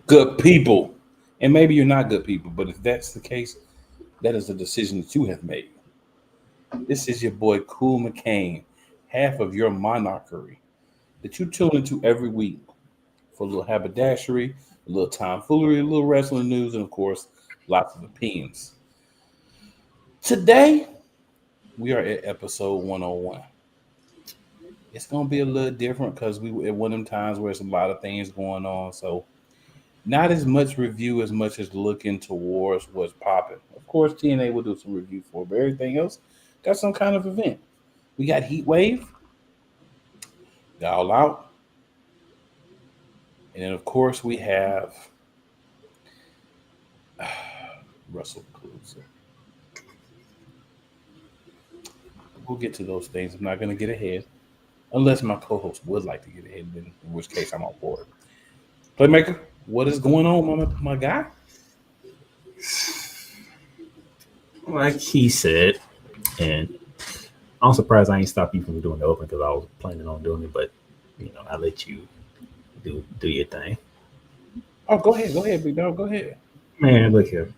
good people. And maybe you're not good people, but if that's the case, that is a decision that you have made. This is your boy Cool McCain, half of your monarchy that you tune into every week for a little haberdashery, a little tomfoolery, a little wrestling news, and of course, lots of opinions. Today, we are at episode 101. It's gonna be a little different because we at one of them times where there's a lot of things going on. So not as much review as much as looking towards what's popping. Of course, TNA will do some review for, but everything else got some kind of event. We got Heat Wave, got All Out, and then of course we have WrestlePalooza. We'll get to those things. I'm not gonna get ahead. Unless my co-host would like to get ahead, then in which case I'm on board. Playmaker, what is going on, my guy? Like he said, and I'm surprised I ain't stopped you from doing the open because I was planning on doing it, but I let you do your thing. Oh, go ahead, big dog, go ahead. Man, look here.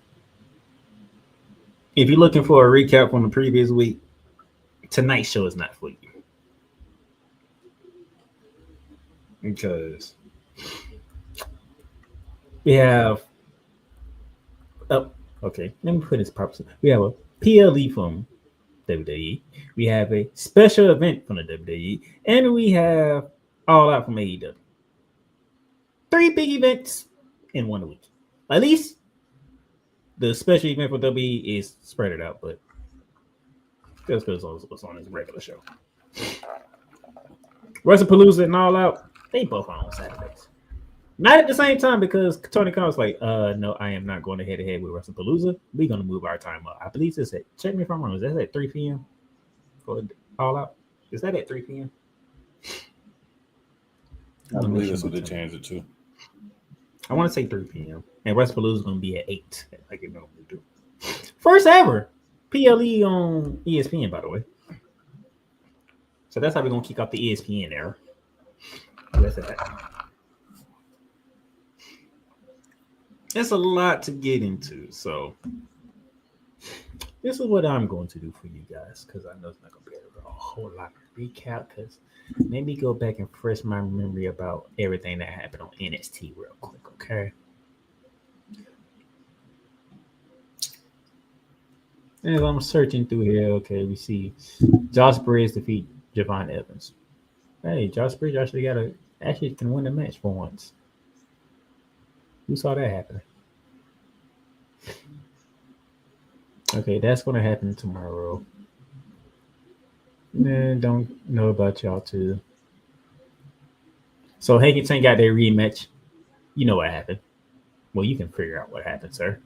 If you're looking for a recap from the previous week, tonight's show is not for you. Because we have okay, let me put this properly. We have a PLE from WWE, we have a special event from the WWE, and we have All Out from AEW. 3 big events in 1 week. At least the special event for WWE is spread it out, but that's because it's on his regular show. WrestlePalooza and All Out, they both are on Saturdays. Not at the same time because Tony Khan was like, no, I am not going to head-to-head with WrestlePalooza. We're going to move our time up. I believe it's at, check me if I'm wrong, is that at 3 p.m. for All Out? Is that at 3 p.m.? I believe that's what they changed it to. I want to say 3 p.m. And WrestlePalooza is going to be at 8, like it normally do. First ever PLE on ESPN, by the way. So that's how we're going to kick off the ESPN era. It's a lot to get into, so this is what I'm going to do for you guys because I know it's not going to be a whole lot to recap because maybe go back and refresh my memory about everything that happened on NXT real quick, okay? As I'm searching through here, okay, we see Josh Briggs defeat Javon Evans. Hey, Josh Briggs actually can win the match for once. Who saw that happen? Okay, that's going to happen tomorrow. Man, don't know about y'all too. So Hanky Tank got their rematch. You know what happened. Well, you can figure out what happened, sir.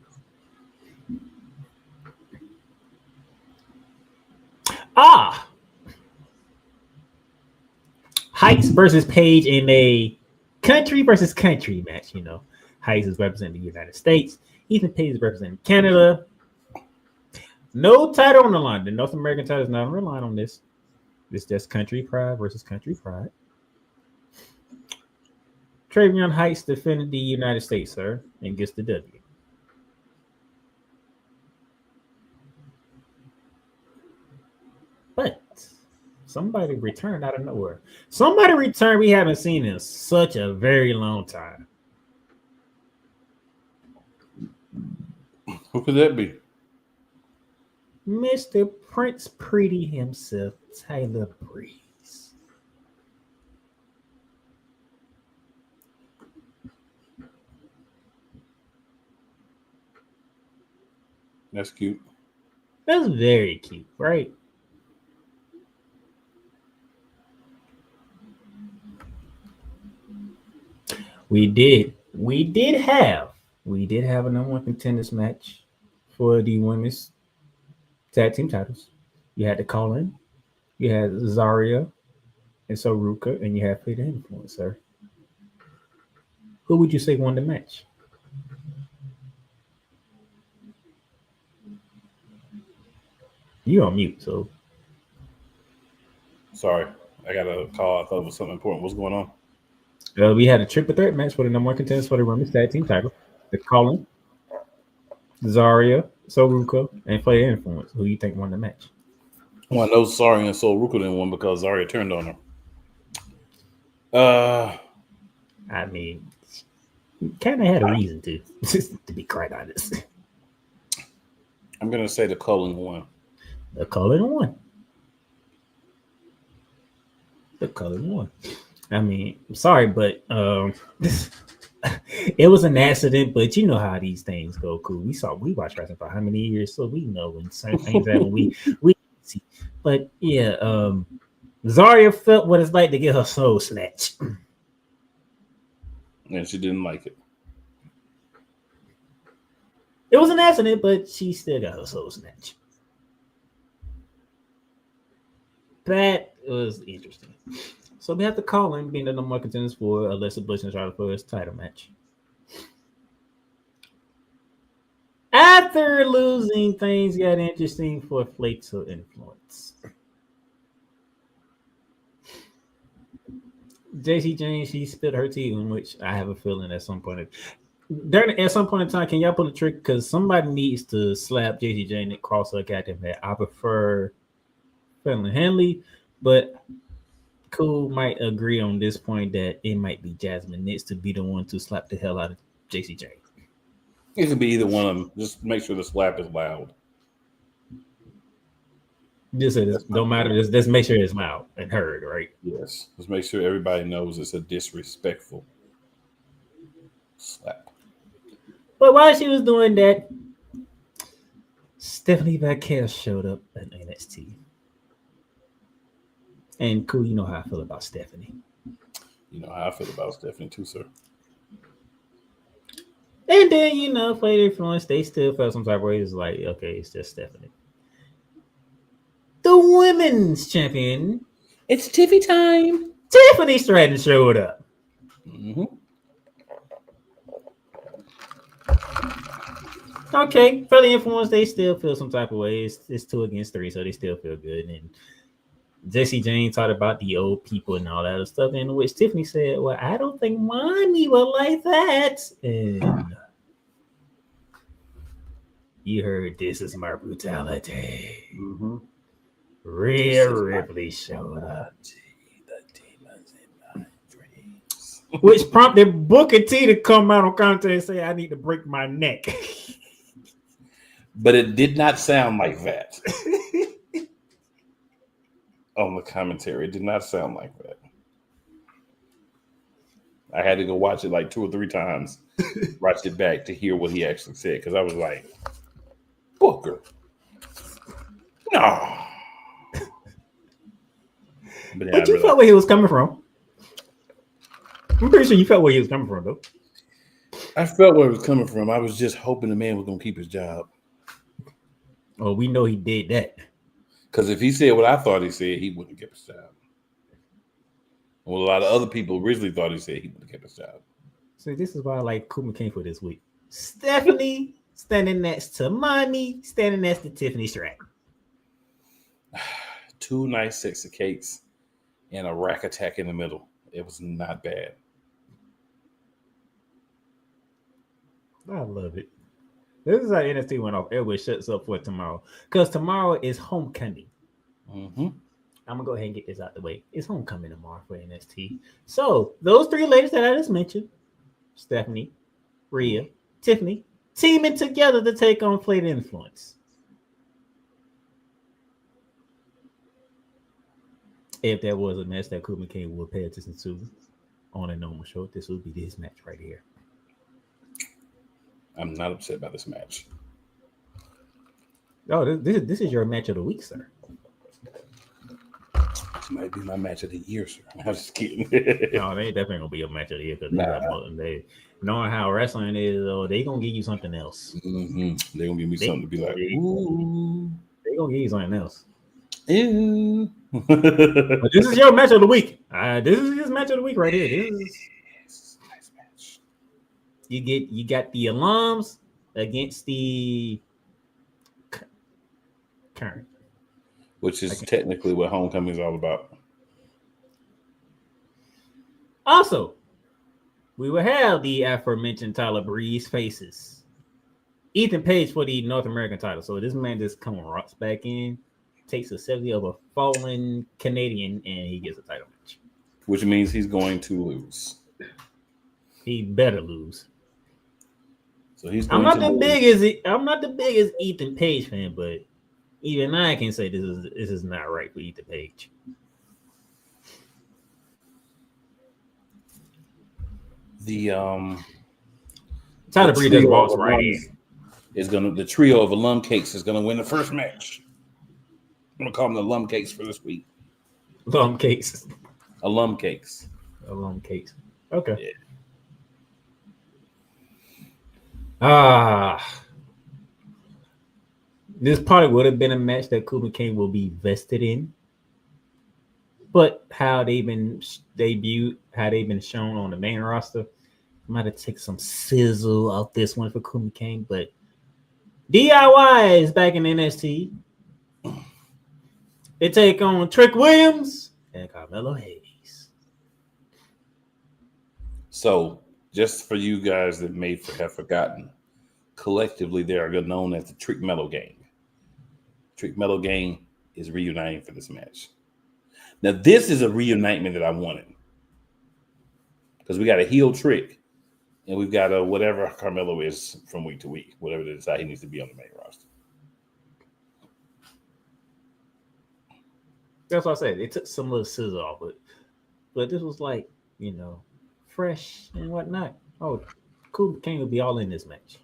Heights versus Page in a country versus country match, Heights is representing the United States. Ethan Page is representing Canada. No title on the line. The North American title is not on the line on this. It's just country pride versus country pride. Travion Heights defended the United States, sir, and gets the W. But somebody returned out of nowhere. Somebody returned we haven't seen in such a very long time. Who could that be? Mr. Prince Pretty himself, Tyler Breeze. That's cute. That's very cute, right? We did have a number 1 contenders match for the women's tag team titles. You had the call-in, you had Zarya and Soruka, and you had Fleet Influencer. Who would you say won the match? You on mute, so. Sorry, I got a call. I thought it was something important. What's going on? We had a triple threat match for the number one contenders for the women's tag team title. The Colin, Zarya, Soruka, and Flair Influence. Who you think won the match? Well, I know Sorry and Soul Ruka didn't win because Zarya turned on her. I mean, kind of had a reason to be quite honest. I'm gonna say the Cullen won. The Colin won. The Colin won. I mean, I'm sorry, but it was an accident. But you know how these things go. Cool. We watched wrestling for how many years, so we know when certain things happen. We see. But yeah, Zarya felt what it's like to get her soul snatched. And she didn't like it. It was an accident, but she still got her soul snatched. That was interesting. So we have to call him being the number one contenders for Alexa Bliss and Charlotte Flair's title match. After losing, things got interesting for Fatal Influence. JC Jane, she spilled her tea, in which I have a feeling at some point in time, can y'all pull a trick? Because somebody needs to slap JC Jane and cross her goddamn head. I prefer Fallon Henley, but Cool might agree on this point that it might be Jasmine needs to be the one to slap the hell out of JC Jane. It could be either one of them. Just make sure the slap is loud. Just say this, don't matter. Just make sure it's loud and heard, right? Yes. Just make sure everybody knows it's a disrespectful slap. But while she was doing that, Stephanie Vacquez showed up at NXT. And Cool, you know how I feel about Stephanie. You know how I feel about Stephanie too, sir. And then, you know, for the influence, they still felt some type of way. It's like, okay, it's just Stephanie. The women's champion. It's Tiffy time. Tiffany Stratton showed up. Mm-hmm. Okay, for the influence, they still feel some type of way. It's 2 against 3, so they still feel good. And Jesse Jane talked about the old people and all that other stuff, in which Tiffany said, well, I don't think mommy will like that. And you heard this is my brutality. Mm-hmm. Rhea Ripley showed up. The demons in my dreams. Which prompted Booker T to come out on commentary and say, I need to break my neck. But it did not sound like that. On the commentary, it did not sound like that. I had to go watch it like 2 or 3 times, watch it back to hear what he actually said, because I was like, Booker, no. But you felt where he was coming from. I'm pretty sure you felt where he was coming from, though. I felt where it was coming from. I was just hoping the man was going to keep his job. Oh, we know he did that. Because if he said what I thought he said, he wouldn't get his job. Well, a lot of other people originally thought he said he wouldn't get his job. So this is why I like Kuma King for this week. Stephanie standing next to mommy, standing next to Tiffany Stratton. 2 nice sexy cakes and a rack attack in the middle. It was not bad. I love it. This is how NXT went off air, which shuts up for tomorrow. Because tomorrow is homecoming. Mm-hmm. I'm going to go ahead and get this out the way. It's homecoming tomorrow for NXT. So, those 3 ladies that I just mentioned, Stephanie, Rhea, Tiffany, teaming together to take on Fatal Influence. If there was a match that Kuma King would pay attention to on a normal show, this would be this match right here. I'm not upset by this match. Oh, this is your match of the week, sir. This might be my match of the year, sir. I'm just kidding. No, they definitely gonna be your match of the year because they knowing how wrestling is, though, they gonna give you something else. Mm-hmm. They're gonna give me something to be like, ooh. They gonna give you something else. Ew. But this is your match of the week. This is his match of the week right here. This is a nice match. You got the alums against the current, which is technically what homecoming is all about. Also, we will have the aforementioned Tyler Breeze faces Ethan Page for the North American title. So this man just rocks back in, takes a 70 of a fallen Canadian, and he gets a title match. Which means he's going to lose. He better lose. So he's I'm going not to the lose. biggest Ethan Page fan, but even I can say this is not right for Ethan Page. The Tyler Breeze just walks right in. The trio of alum cakes is gonna win the first match. I'm gonna call them the alum cakes for this week. Alum cakes. Alum cakes. Alum cakes. Okay. Yeah. This probably would have been a match that Kuba King will be vested in. But how they've been debuted, how they've been shown on the main roster, might have taken some sizzle out this one for Kuba King. But DIY is back in NXT. They take on Trick Williams and Carmelo Hayes. So, just for you guys that may have forgotten, collectively they are known as the Trick Mellow Gang. Trick Mellow Gang is reuniting for this match. Now, this is a reunitement that I wanted because we got a heel Trick and we've got a whatever Carmelo is from week to week, whatever they decide he needs to be on the main roster. That's what I said. It took some little sizzle off, but this was like, fresh and whatnot. Oh, Kuba King will be all in this match.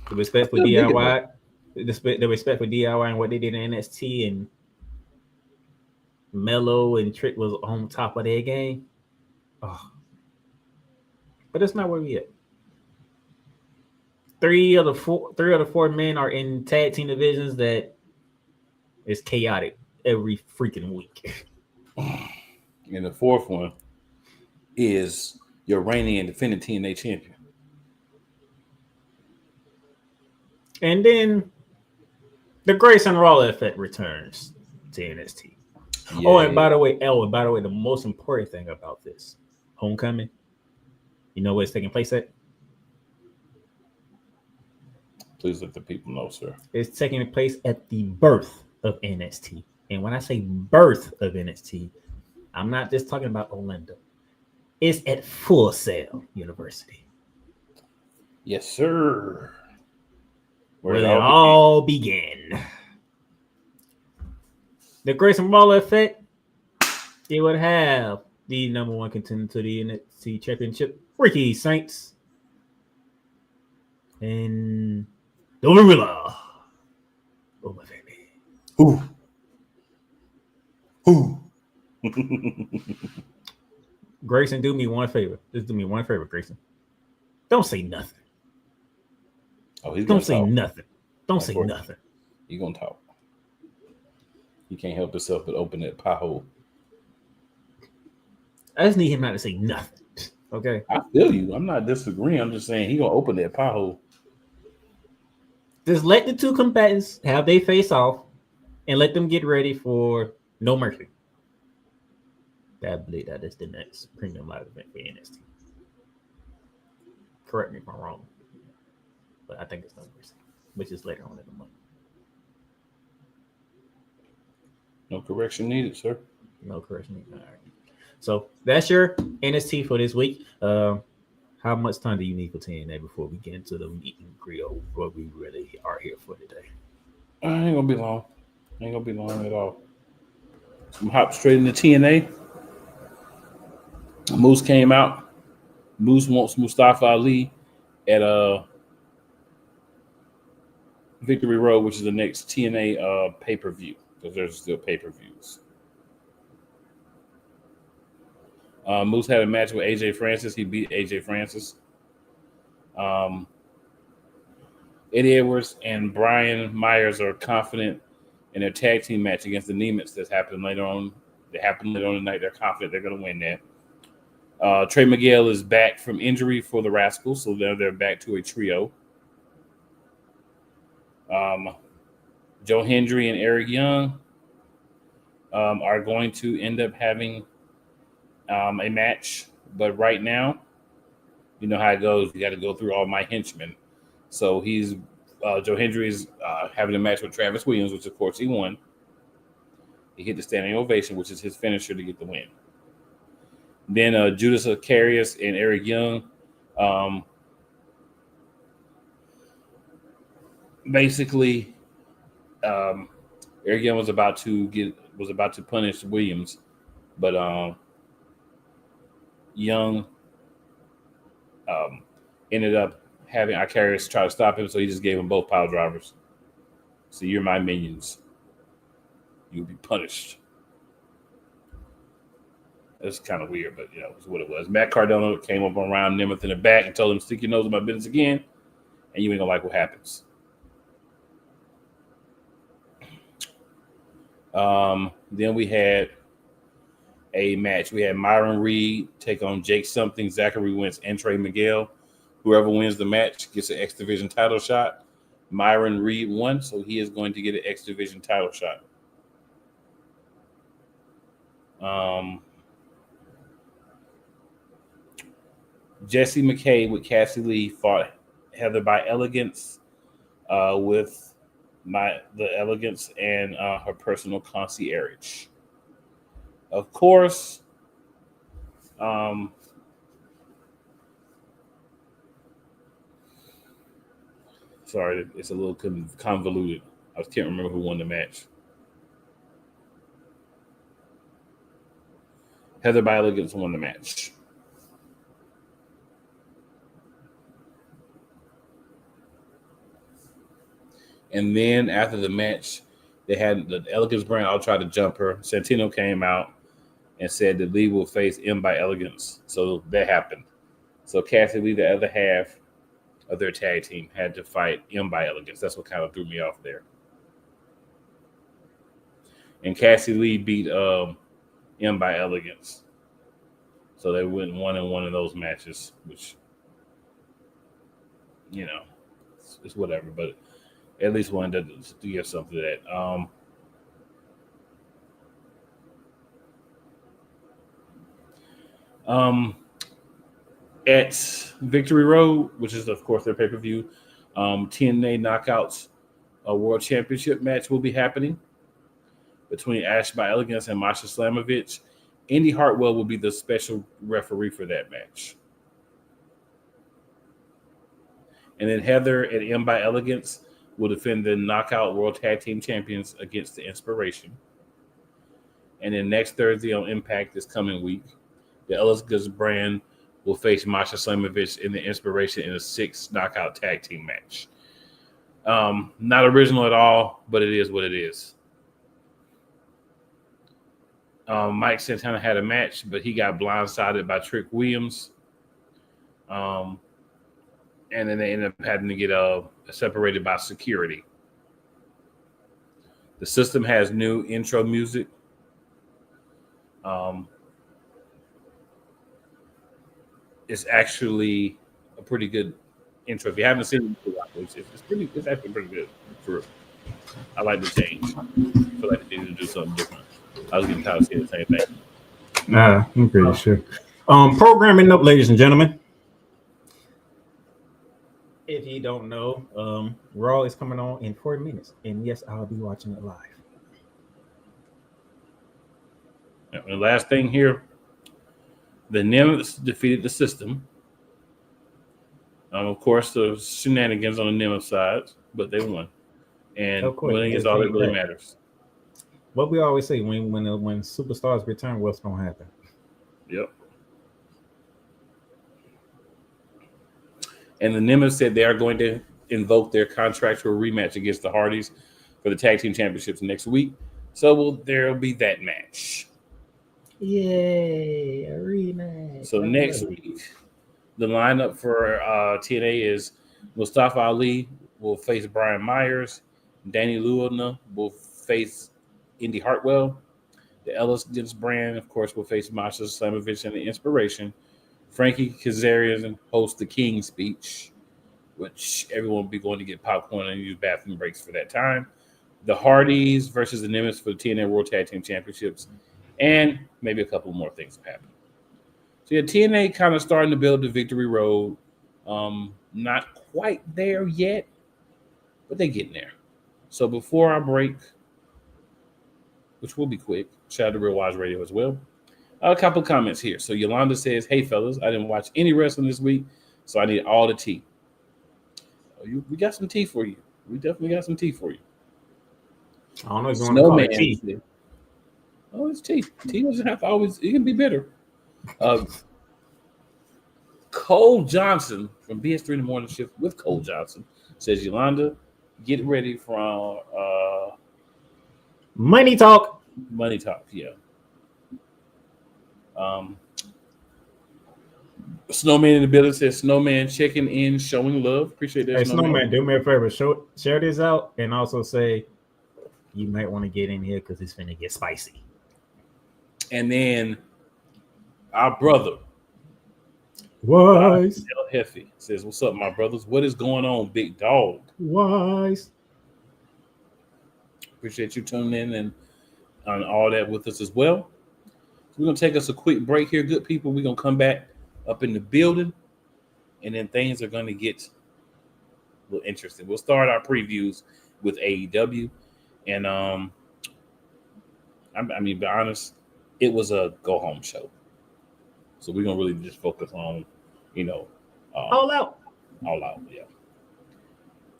The respect for DIY, the respect for DIY and what they did in NXT, and Mello and Trick was on top of their game. Oh. But that's not where we at. Three of the four men are in tag team divisions that is chaotic every freaking week. And the fourth one is your reigning and defending TNA champion. And then the Grayson Waller effect returns to NXT. Yay. Oh, and by the way, the most important thing about this homecoming, you know where it's taking place at? Please let the people know, sir. It's taking place at the birth of NXT. And when I say birth of NXT, I'm not just talking about Orlando. It's at Full Sail University. Yes, sir. Where it all began. The Grayson Waller effect, it would have the number one contender to the NXT Championship, Ricky Saints, and the Gorilla. Oh, my baby. Who? Grayson, do me one favor. Just do me one favor, Grayson. Don't say nothing. Oh, he's Don't say talk. Nothing. Don't say nothing. He's gonna talk. He can't help himself but open that pie hole. I just need him not to say nothing. Okay. I feel you. I'm not disagreeing. I'm just saying he's gonna open that pie hole. Just let the two combatants have their face off and let them get ready for No Mercy. I believe that is the next premium live event for NXT. Correct me if I'm wrong, but I think it's No Mercy, which is later on in the month. No correction needed, sir. No correction needed. All right. So that's your NXT for this week. How much time do you need for TNA before we get into the meet and greet of what we really are here for today? Ain't gonna be long. Ain't gonna be long at all. So I'm hop straight into TNA. Moose came out. Moose wants Mustafa Ali at Victory Road, which is the next TNA pay-per-view, because there's still pay-per-views. Moose had a match with AJ Francis. He beat AJ Francis. Eddie Edwards and Brian Myers are confident in their tag team match against the Nemets that's happened later on. They happened later on tonight. They're confident they're going to win that. Trey Miguel is back from injury for the Rascals, so they're back to a trio. Joe Hendry and Eric Young are going to end up having a match But right now, you know how it goes. You got to go through all my henchmen. So he's Joe Hendry is having a match with Travis Williams, which of course he won. He hit the standing ovation, which is his finisher to get the win. Then Judas Zacarias and Eric Young. Um, basically, Eric Young was about to punish Williams, but Young um, ended up having Icarius try to stop him, so he just gave him both pile drivers. So you're my minions. You'll be punished. It's kind of weird, but it's what it was. Matt Cardona came up around Nemeth in the back and told him, "Stick your nose in my business again, and you ain't gonna like what happens." Then we had a match. We had Myron Reed take on Jake Something, Zachary Wentz, and Trey Miguel. Whoever wins the match gets an X Division title shot. Myron Reed won, so he is going to get an X Division title shot. Jesse McKay with Cassie Lee fought Heather by Elegance with the Elegance and her personal concierge. Of course, sorry, it's a little convoluted. I can't remember who won the match. Heather by Elegance won the match. And then after the match, they had the Elegance brand all try to jump her. Santino came out and said that Lee will face M by Elegance. So that happened. So Cassie Lee, the other half of their tag team, had to fight M by Elegance. That's what kind of threw me off there. And Cassie Lee beat M by Elegance. So they went 1-1 in those matches, which, it's whatever. But at least wanted to give something to that. At Victory Road, which is of course their pay-per-view, TNA Knockouts World Championship match will be happening between Ash by Elegance and Masha Slamovich. Indy Hartwell will be the special referee for that match. And then Heather and M by Elegance will defend the Knockout World Tag Team Champions against the Inspiration. And then next Thursday on Impact this coming week, the Elegance brand will face Masha Slamovich in the Inspiration in a 6 knockout tag team match. Not original at all, but it is what it is. Mike Santana had a match, but he got blindsided by Trick Williams. And then they ended up having to get separated by security. The system has new intro music. It's actually a pretty good intro. If you haven't seen it, it's actually pretty good. I like the change. I feel like they need to do something different. I was getting tired of seeing the same thing. Nah, I'm pretty sure. Programming up, ladies and gentlemen. If you don't know, Raw is coming on in 40 minutes. And yes, I'll be watching it live. And the last thing here, the Nemeth defeated the system. Of course, the shenanigans on the Nemeth side, but they won. And winning is all that really matters. What we always say, when superstars return, what's going to happen? Yep. And the Nemeth said they are going to invoke their contractual rematch against the Hardys for the tag team championships next week. So there will be that match. Yay, a rematch. So next week, the lineup for TNA is Mustafa Ali will face Brian Myers. Danny Luna will face Indy Hartwell. The Elegance brand, of course, will face Masha Slamovich and the Inspiration. Frankie Kazarian hosts the King's Speech, which everyone will be going to get popcorn and use bathroom breaks for that time. The Hardys versus the Nemeth for the TNA World Tag Team Championships. And maybe a couple more things will happen. So yeah, TNA kind of starting to build the victory road. Not quite there yet, but they're getting there. So before I break, which will be quick, shout out to Real Wise Radio as well. A couple of comments here. So Yolanda says, "Hey fellas, I didn't watch any wrestling this week, so I need all the tea." We got some tea for you. We definitely got some tea for you. I don't know if you want to call it tea. Said, oh, it's tea. Tea doesn't have to always. It can be bitter. Cole Johnson from BS3 in the Morning Shift with Cole Johnson says, "Yolanda, get ready for Money talk." Money talk, yeah. Snowman in the building says, "Snowman checking in, showing love. Appreciate that." Hey, Snowman, do me a favor. Share this out and also say you might want to get in here because it's finna get spicy. And then our brother, Wise El Hefe, says, "What's up, my brothers? What is going on, big dog?" Wise. Appreciate you tuning in and on all that with us as well. So we're gonna take us a quick break here, good people. We're gonna come back up in the building, and then things are gonna get a little interesting. We'll start our previews with AEW, and I mean, be honest, it was a go home show. So we're gonna really just focus on, All out. Yeah.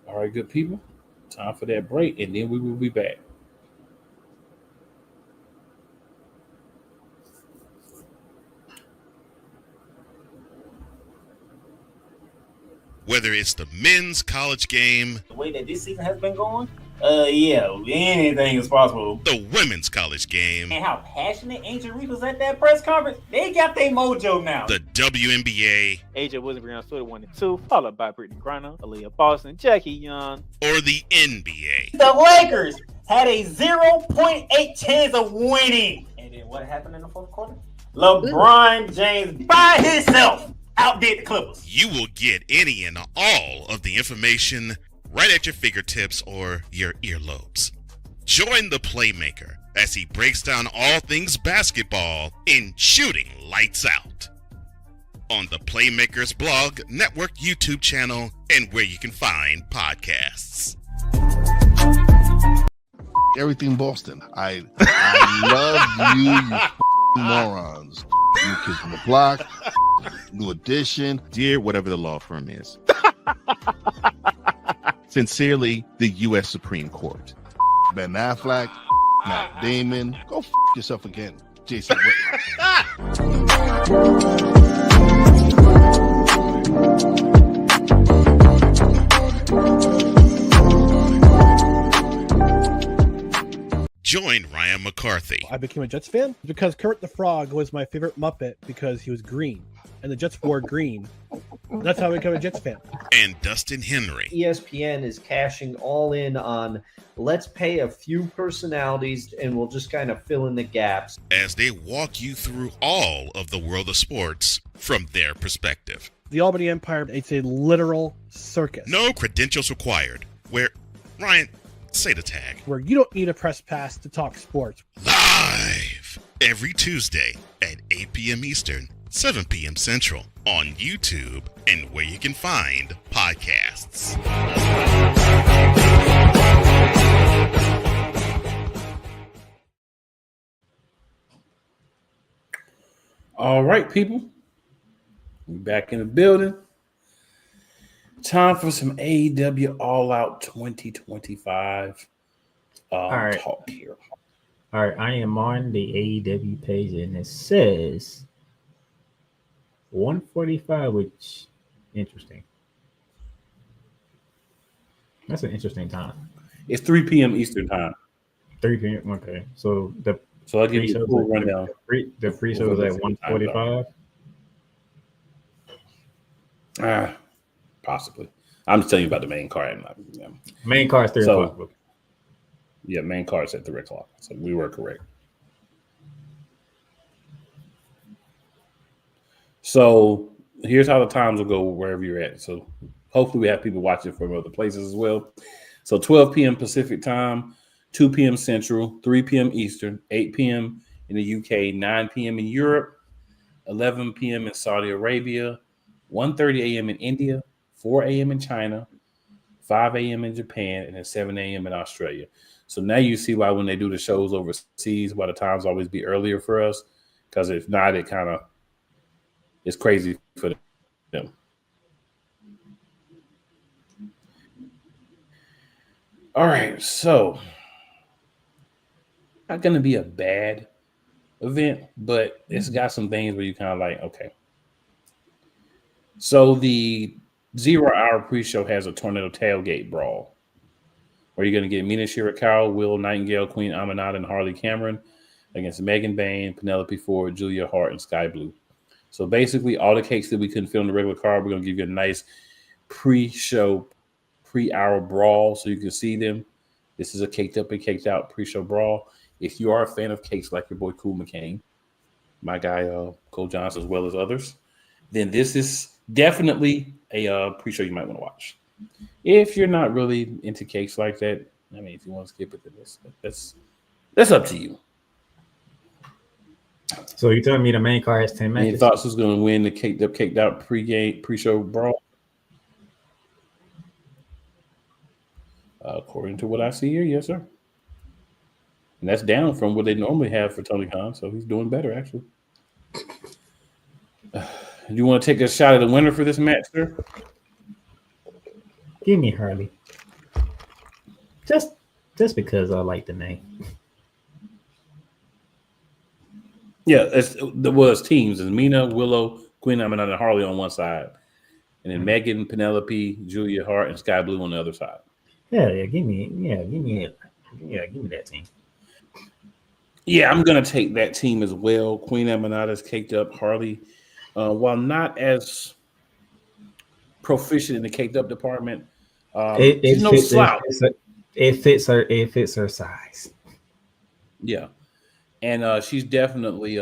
All right, good people. Time for that break, and then we will be back. Whether it's the men's college game, The way that this season has been going, anything is possible. the women's college game, And how passionate Ancient Reef was at that press conference, they got their mojo now. the WNBA, AJ Williams ran Twitter 1 and 2, followed by Brittany Griner, Aaliyah Boston, Jackie Young. or the NBA. The Lakers had a 0.8 chance of winning. And then what happened in the fourth quarter? LeBron James by himself outdid the Clippers. You will get any and all of the information right at your fingertips or your earlobes. Join the Playmaker as he breaks down all things basketball in Shooting Lights Out on the Playmaker's blog, network, YouTube channel, and where you can find podcasts. Everything Boston. I love you morons. You kids from the block, New Edition. Dear whatever the law firm is. Sincerely, the U.S. Supreme Court. Ben Affleck, Matt Damon. Go yourself again, Jason Whitlock. Join Ryan McCarthy, I became a Jets fan because Kurt the Frog was my favorite Muppet because he was green, and the Jets wore green. That's how I became a Jets fan. and Dustin Henry. ESPN is cashing all in on let's pay a few personalities and we'll just kind of fill in the gaps. As they walk you through all of the world of sports from their perspective. The Albany Empire, it's a literal circus. No credentials required. Where, Ryan, say the tag. Where you don't need a press pass to talk sports. Live every Tuesday at 8 p.m. Eastern, 7 p.m. Central on YouTube and where you can find podcasts. All right, people. We're back in the building. Time for some AEW All Out 2025 right. talk here. All right, I am on the AEW page and it says 145, which interesting. That's an interesting time. It's 3 p.m. Eastern time. 3 p.m. Okay, so So I'll give you a full rundown. the free show is at 145. Possibly. I'm just telling you about the main card. Main card's 3 So- o'clock. Yeah, main card's at 3 o'clock. So we were correct. So here's how the times will go wherever you're at. So hopefully we have people watching from other places as well. So 12 p.m. Pacific time, 2 p.m. Central, 3 p.m. Eastern, 8 p.m. in the UK, 9 p.m. in Europe, 11 p.m. in Saudi Arabia, 1:30 a.m. in India, 4 a.m. in China, 5 a.m. in Japan, and then 7 a.m. in Australia. So now you see why when they do the shows overseas, why the times always be earlier for us, because if not, it's crazy for them. All right, so not going to be a bad event, but it's got some things where you kind of like, okay. So the 0 hour pre-show has a tornado tailgate brawl, where you're going to get Mina Shirakawa, Will Nightingale, Queen Aminata, and Harley Cameron against Megan Bain, Penelope Ford, Julia Hart, and Sky Blue. So basically, all the cakes that we couldn't fit on the regular card, we're going to give you a nice pre-show, pre-hour brawl so you can see them. This is a caked up and caked out pre-show brawl. If you are a fan of cakes like your boy Cool McCain, my guy Cole Johnson, as well as others, then this is definitely a pre-show you might want to watch. If you're not really into cakes like that, I mean, if you want to skip it, then that's up to you. So you're telling me the main card has 10 matches? Any thoughts who's going to win the caked out pre-show brawl? According to what I see here, yes, sir. And that's down from what they normally have for Tony Khan, so he's doing better, actually. Do you want to take a shot at the winner for this match, sir? Give me Harley. Just because I like the name. Yeah, there was teams. It's Mina, Willow, Queen Aminata, and Harley on one side. And then Megan, Penelope, Julia Hart, and Sky Blue on the other side. Give me that team. Yeah, I'm gonna take that team as well. Queen Aminata's caked up. Harley, while not as proficient in the caked up department, she's no slouch. It fits her size. Yeah, and she's definitely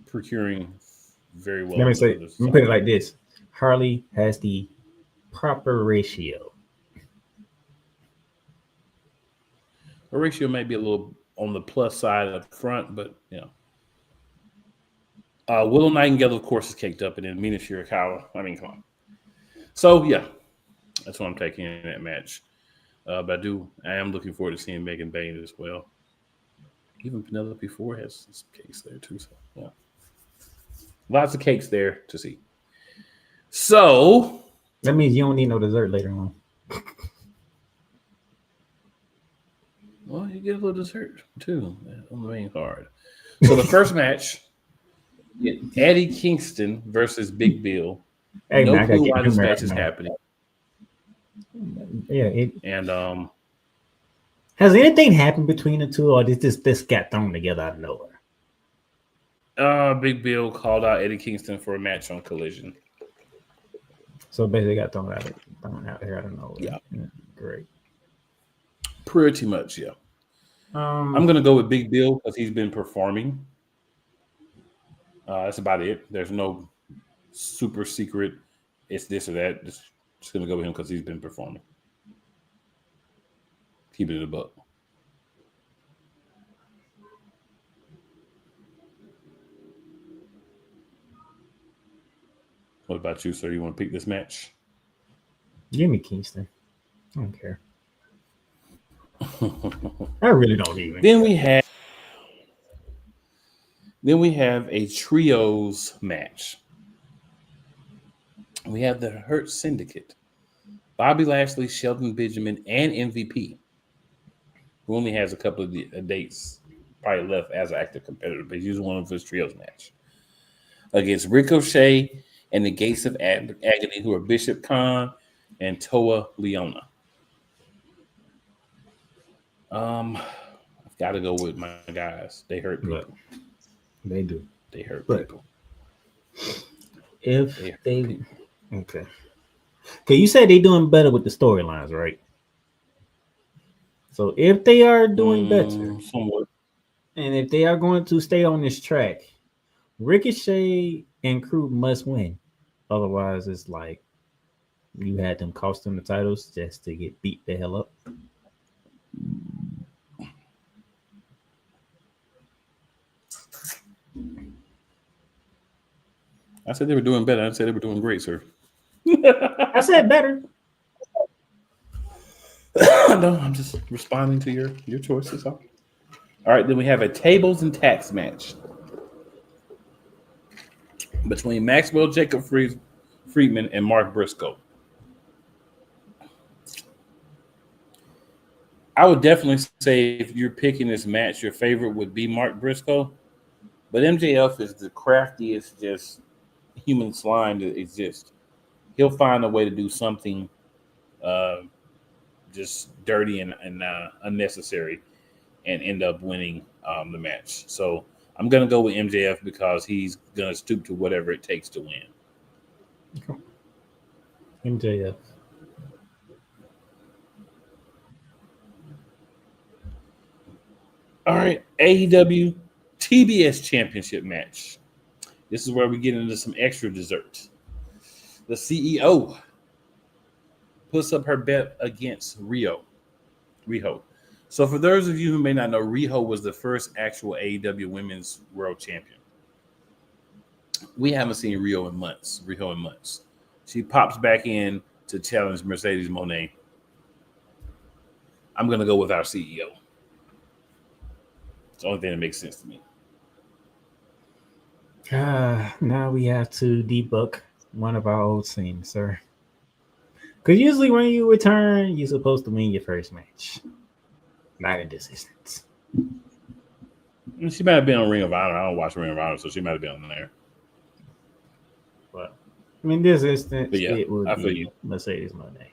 procuring very well. Let me put it like this: Harley has the proper ratio. Her ratio may be a little on the plus side up front, but Willow Nightingale, of course, is caked up, and then Mina Shirakawa. I mean, come on. So yeah, that's what I'm taking in that match. But I am looking forward to seeing Megan Bain as well. Even Penelope Ford has some cakes there too. So yeah, lots of cakes there to see. So that means you don't need no dessert later on. Well, you get a little dessert too on the main card. So the first match, Eddie Kingston versus Big Bill. Hey, no man, clue why this match is happening. Yeah, and has anything happened between the two, or did this got thrown together out of nowhere? Big Bill called out Eddie Kingston for a match on Collision. So basically, got thrown out here out of nowhere. Yeah, great. Pretty much, yeah. I'm gonna go with Big Bill because he's been performing. That's about it. There's no super secret. It's this or that. Just gonna go with him because he's been performing. Keep it in the buck. What about you, sir? You want to pick this match? Give me Kingston. I don't care. I really don't even. Then we have a trios match. We have the Hurt Syndicate, Bobby Lashley, Shelton Benjamin, and MVP, who only has a couple of dates probably left as an active competitor, but he's one of his trios match against Ricochet and the Gates of Agony, who are Bishop Khan and Toa Leona. I've got to go with my guys. They hurt people. They do. They hurt people. Okay, you said they're doing better with the storylines, right? So if they are doing better, somewhat, and if they are going to stay on this track, Ricochet and crew must win. Otherwise, it's like you had them cost them the titles just to get beat the hell up. I said they were doing better. I said they were doing great, sir. I said better. No, I'm just responding to your choices. All right, then we have a tables and tax match between Maxwell Jacob Friedman and Mark Briscoe. I would definitely say if you're picking this match, your favorite would be Mark Briscoe. But MJF is the craftiest, just human slime that exists. He'll find a way to do something uh, just dirty and unnecessary and end up winning the match. So I'm going to go with MJF because he's going to stoop to whatever it takes to win. MJF. All right, AEW TBS Championship match. This is where we get into some extra dessert. The CEO puts up her bet against Riho. So for those of you who may not know, Riho was the first actual AEW Women's World Champion. We haven't seen Riho in months. She pops back in to challenge Mercedes Moné. I'm going to go with our CEO. It's the only thing that makes sense to me. Now we have to debunk one of our old scenes, sir. Because usually when you return, you're supposed to win your first match. Not in this instance. She might have been on Ring of Honor. I don't watch Ring of Honor, so she might have been on there. But in this instance, But yeah, it would I feel be you. Mercedes Moné.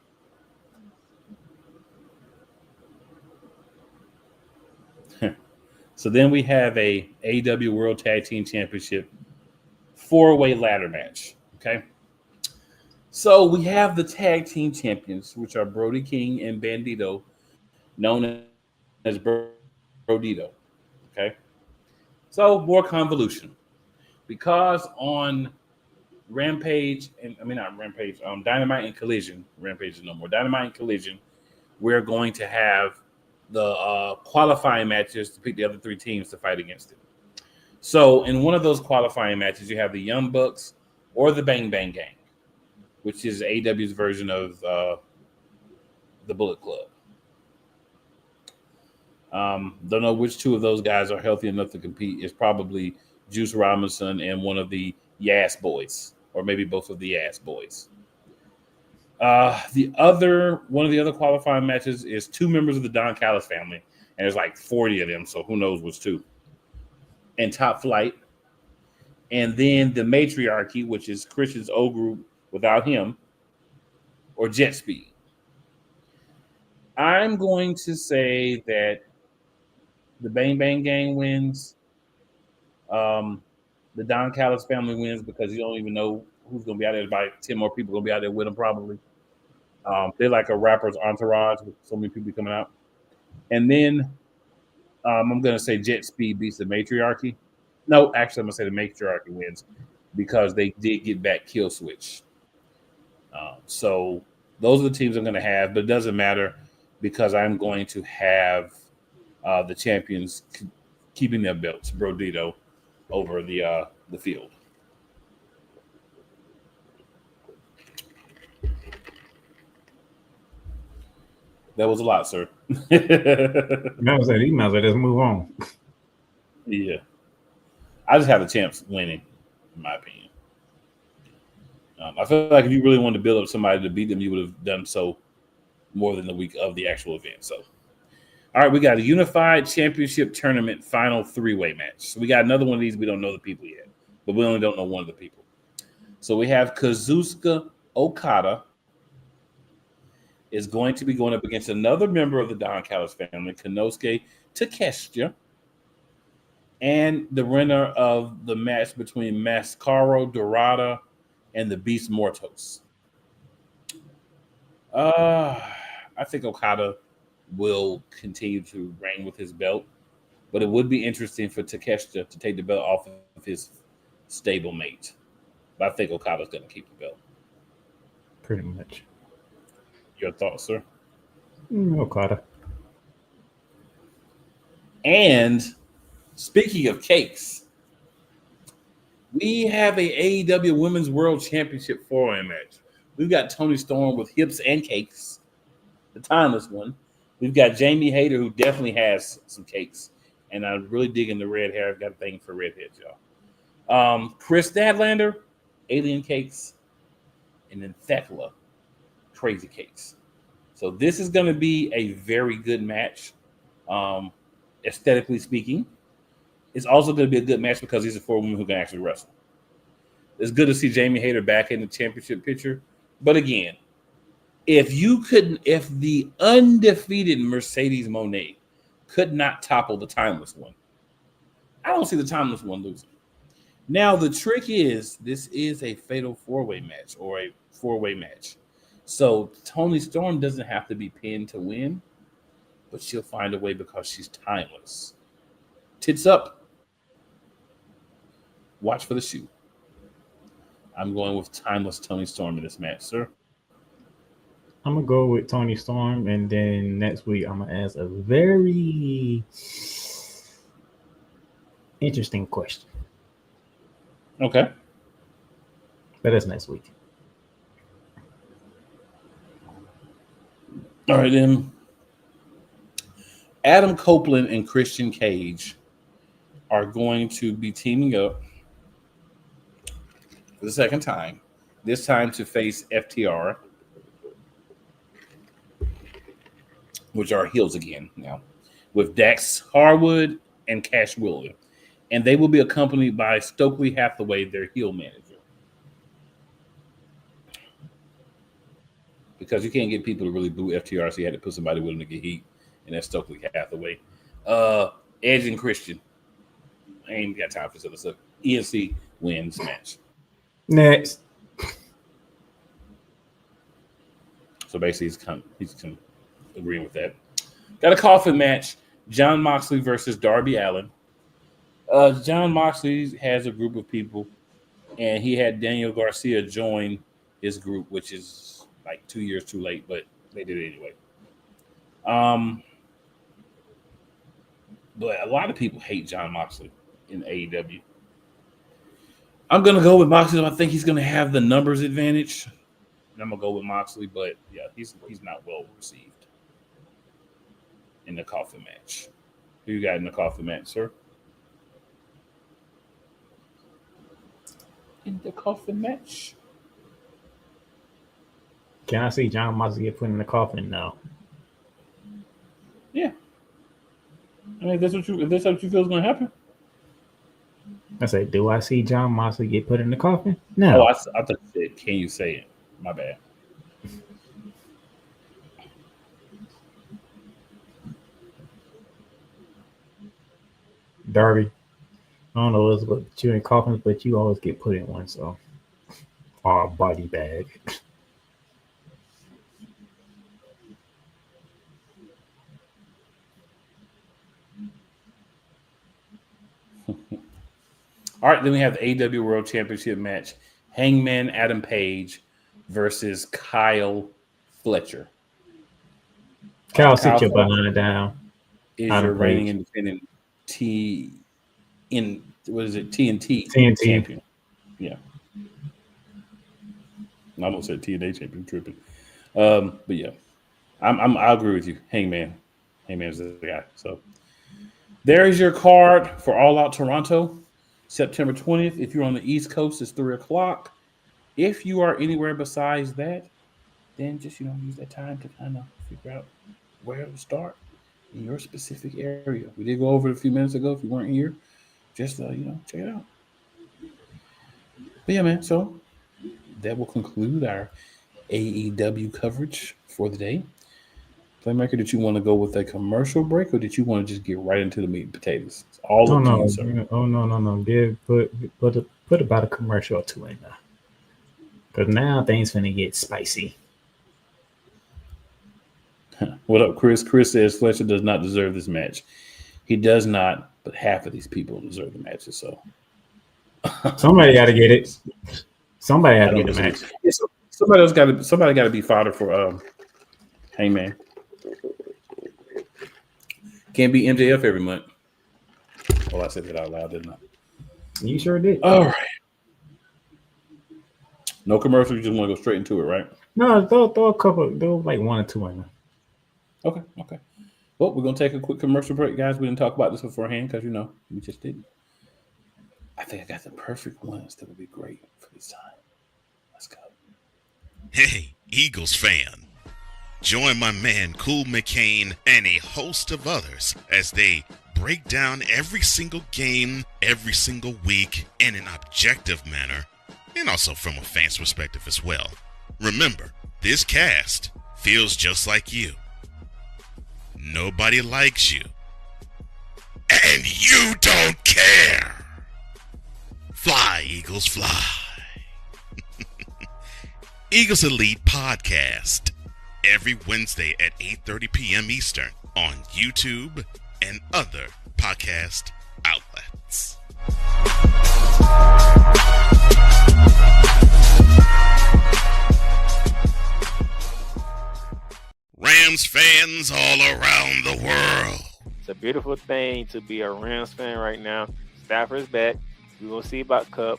So then we have a AEW World Tag Team Championship 4-way ladder match. Okay. So we have the tag team champions, which are Brody King and Bandito, known as Brodito. Okay. So more convolution. Because on Rampage, Dynamite and Collision, Rampage is no more, Dynamite and Collision, we're going to have the qualifying matches to pick the other three teams to fight against it. So in one of those qualifying matches, you have the Young Bucks or the Bang Bang Gang, which is AEW's version of the Bullet Club. Don't know which two of those guys are healthy enough to compete. It's probably Juice Robinson and one of the Yas Boys, or maybe both of the Yas Boys. One of the other qualifying matches is two members of the Don Callis family, and there's like 40 of them, so who knows which two. And Top Flight, and then the Matriarchy, which is Christian's O group without him, or Jet Speed. I'm going to say that the Bang Bang Gang wins. The Don Callis family wins because you don't even know who's going to be out there. About 10 more people going to be out there with them probably. They're like a rapper's entourage with so many people coming out. And then I'm going to say Jet Speed beats the Matriarchy. No, actually, I'm going to say the Matriarchy wins because they did get back Kill Switch. So those are the teams I'm going to have, but it doesn't matter because I'm going to have the champions keeping their belts, Brodito, over the field. That was a lot, sir. That was it. You might as well just move on. Yeah. I just have the champs winning, in my opinion. I feel like if you really wanted to build up somebody to beat them, you would have done so more than the week of the actual event. So, all right, we got a Unified Championship Tournament final 3-way match. So we got another one of these. We don't know the people yet, but we only don't know one of the people. So we have Kazuchika Okada is going to be going up against another member of the Don Callis family, Konosuke Takeshita, and the winner of the match between Mascaro Dorada and the Beast Mortos. I think Okada will continue to reign with his belt, but it would be interesting for Takeshita to take the belt off of his stablemate. But I think Okada's going to keep the belt. Pretty much. Your thoughts, sir? Okada. And speaking of cakes, We have a AEW Women's World Championship 4-way match. We've got Toni Storm with hips and cakes, the timeless one. We've got Jamie Hayter, who definitely has some cakes, and I'm really digging the red hair. I've got a thing for redheads, y'all. Chris Statlander, alien cakes, and then Thekla, crazy cakes. So this is going to be a very good match, aesthetically speaking. It's also going to be a good match because these are 4 women who can actually wrestle. It's good to see Jamie Hayter back in the championship picture. But again, if the undefeated Mercedes Moné could not topple the timeless one, I don't see the timeless one losing. Now, the trick is this is a fatal 4-way match or a 4-way match. So Toni Storm doesn't have to be pinned to win, but she'll find a way because she's timeless. Tits up. Watch for the shoe. I'm going with timeless Toni Storm in this match, sir. I'm gonna go with Toni Storm, and then next week I'm gonna ask a very interesting question. Okay. But that's next week. All right, then. Adam Copeland and Christian Cage are going to be teaming up for the second time, this time to face FTR, which are heels again now, with Dax Harwood and Cash Wheeler. And they will be accompanied by Stokely Hathaway, their heel manager. Because you can't get people to really boo FTR, so you had to put somebody with them to get heat, and that's Stokely Hathaway. Edge and Christian. I ain't got time for this other stuff. ENC wins match. Next. So basically, he's agreeing with that. Got a coffin match. John Moxley versus Darby Allin. John Moxley has a group of people, and he had Daniel Garcia join his group, which is like 2 years too late, but they did it anyway. But a lot of people hate John Moxley in AEW. I'm going to go with Moxley. I think he's going to have the numbers advantage. And I'm going to go with Moxley, but yeah, he's not well received in the coffin match. Who you got in the coffin match, sir? In the coffin match? Can I see John Moxley get put in the coffin? No. Yeah. I mean, if that's what you feel is going to happen. I said, do I see John Moxley get put in the coffin? No. Oh, I thought you said, can you say it? My bad. Darby, I don't know what's about you in coffins, but you always get put in one, so. Or a body bag. All right, then we have the AEW World Championship match. Hangman Adam Page versus Kyle Fletcher. Kyle, sit your behind down. Is your reigning independent TNT champion. Yeah. I almost said TNA champion, tripping. But yeah. I agree with you. Hangman's the guy. So there is your card for All Out Toronto. September 20th. If you're on the East Coast, it's 3:00. If you are anywhere besides that, then just use that time to kind of figure out where to start in your specific area. We did go over it a few minutes ago. If you weren't here, just check it out. But yeah, man. So that will conclude our AEW coverage for the day. Playmaker, did you want to go with a commercial break, or did you want to just get right into the meat and potatoes? It's all up to you, sir. Oh no! Put about a commercial or two in there, because now things finna get spicy. What up, Chris? Chris says Fletcher does not deserve this match. He does not, but half of these people deserve the matches. So somebody got to get it. Somebody got to get the match. Somebody got to be fodder for Hangman. Can't be MJF every month. Well, I said that out loud, didn't I? You sure did. All right. No commercial. You just want to go straight into it, right? No, throw a couple, throw like 1 or 2 in there. Okay. Well, we're gonna take a quick commercial break, guys. We didn't talk about this beforehand because we just didn't. I think I got the perfect ones that would be great for this time. Let's go. Hey, Eagles fan. Join my man Cool McCain and a host of others as they break down every single game, every single week in an objective manner, and also from a fan's perspective as well. Remember, this cast feels just like you. Nobody likes you. And you don't care. Fly, Eagles, fly. Eagles Elite Podcast. Every Wednesday at 8:30 p.m. Eastern on YouTube and other podcast outlets. Rams fans all around the world. It's a beautiful thing to be a Rams fan right now. Stafford's back. We will see about Cup.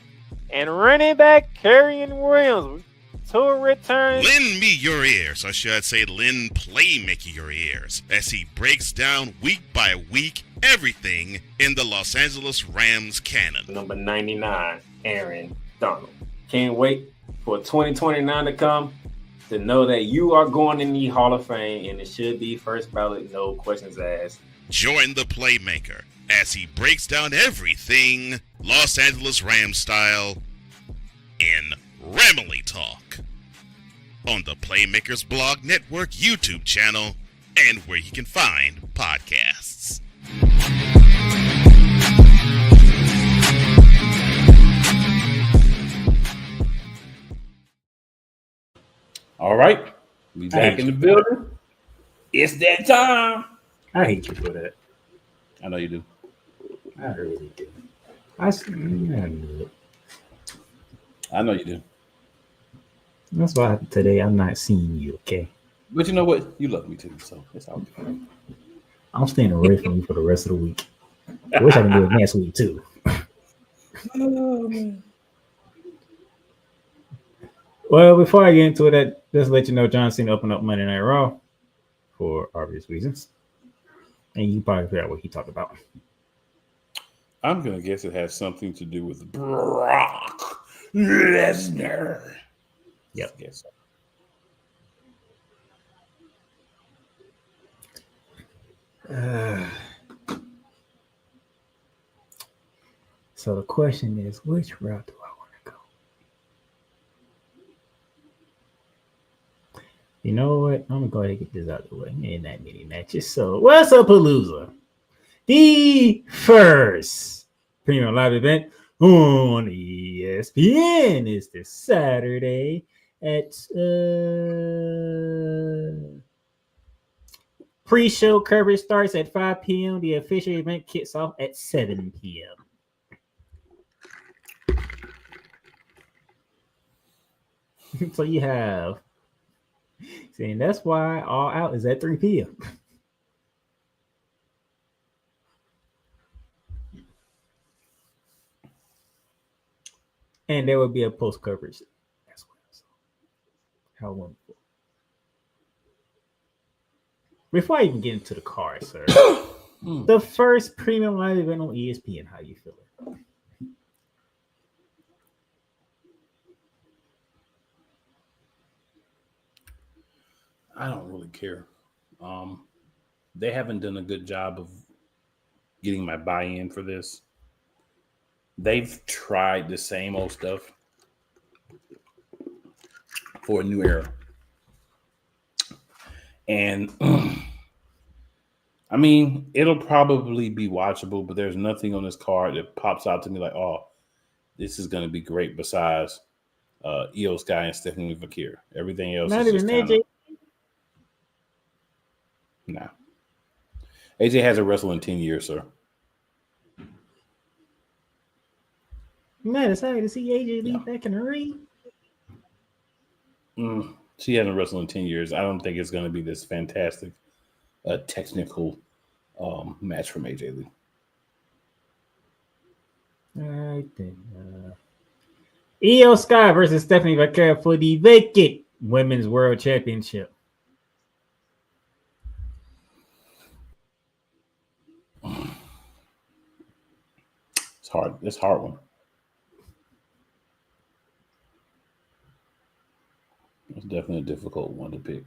And running back Kerryon Williams to return. Lend me your ears, or should I say lend Playmaker your ears, as he breaks down week by week everything in the Los Angeles Rams canon. Number 99, Aaron Donald. Can't wait for 2029 to come to know that you are going in the Hall of Fame, and it should be first ballot, no questions asked. Join the Playmaker as he breaks down everything Los Angeles Rams style in Ramily Talk on the Playmakers Blog Network YouTube channel and where you can find podcasts. All right, we back in the building. It's that time. I hate you for that. I know you do. I really do. I know you do. That's why today I'm not seeing you, okay? But you know what? You love me too, so it's all good. I'm staying away from you for the rest of the week. I wish I could do it next week too. Oh, man. Well, before I get into it, just let you know John Cena opened up Monday Night Raw for obvious reasons. And you probably figure out what he talked about. I'm going to guess it has something to do with Brock Lesnar. Yep. I guess so. So the question is, which route do I want to go? You know what? I'm going to go ahead and get this out of the way. Ain't that many matches. So, what's up, Palooza? The first premium live event on ESPN is this Saturday at pre-show coverage starts at 5 p.m. The official event kicks off at 7 p.m. So you have saying that's why All Out is at 3 p.m. And there will be a post coverage as well. So how wonderful. Before I even get into the card, sir, the first premium live event on ESPN, how you feeling? I don't really care. They haven't done a good job of getting my buy-in for this. They've tried the same old stuff for a new era. And I mean, it'll probably be watchable, but there's nothing on this card that pops out to me like, oh, this is going to be great besides Io Sky and Stephanie Vakir. Everything else Not is even just AJ. Nah. AJ hasn't wrestled in 10 years, sir. Man, it's happy to see AJ Lee back in the ring. She hasn't wrestled in 10 years. I don't think it's going to be this fantastic technical match from AJ Lee. All right, then. Io Sky versus Stephanie Vaquero for the vacant Women's World Championship. It's hard. It's a hard one. It's definitely a difficult one to pick.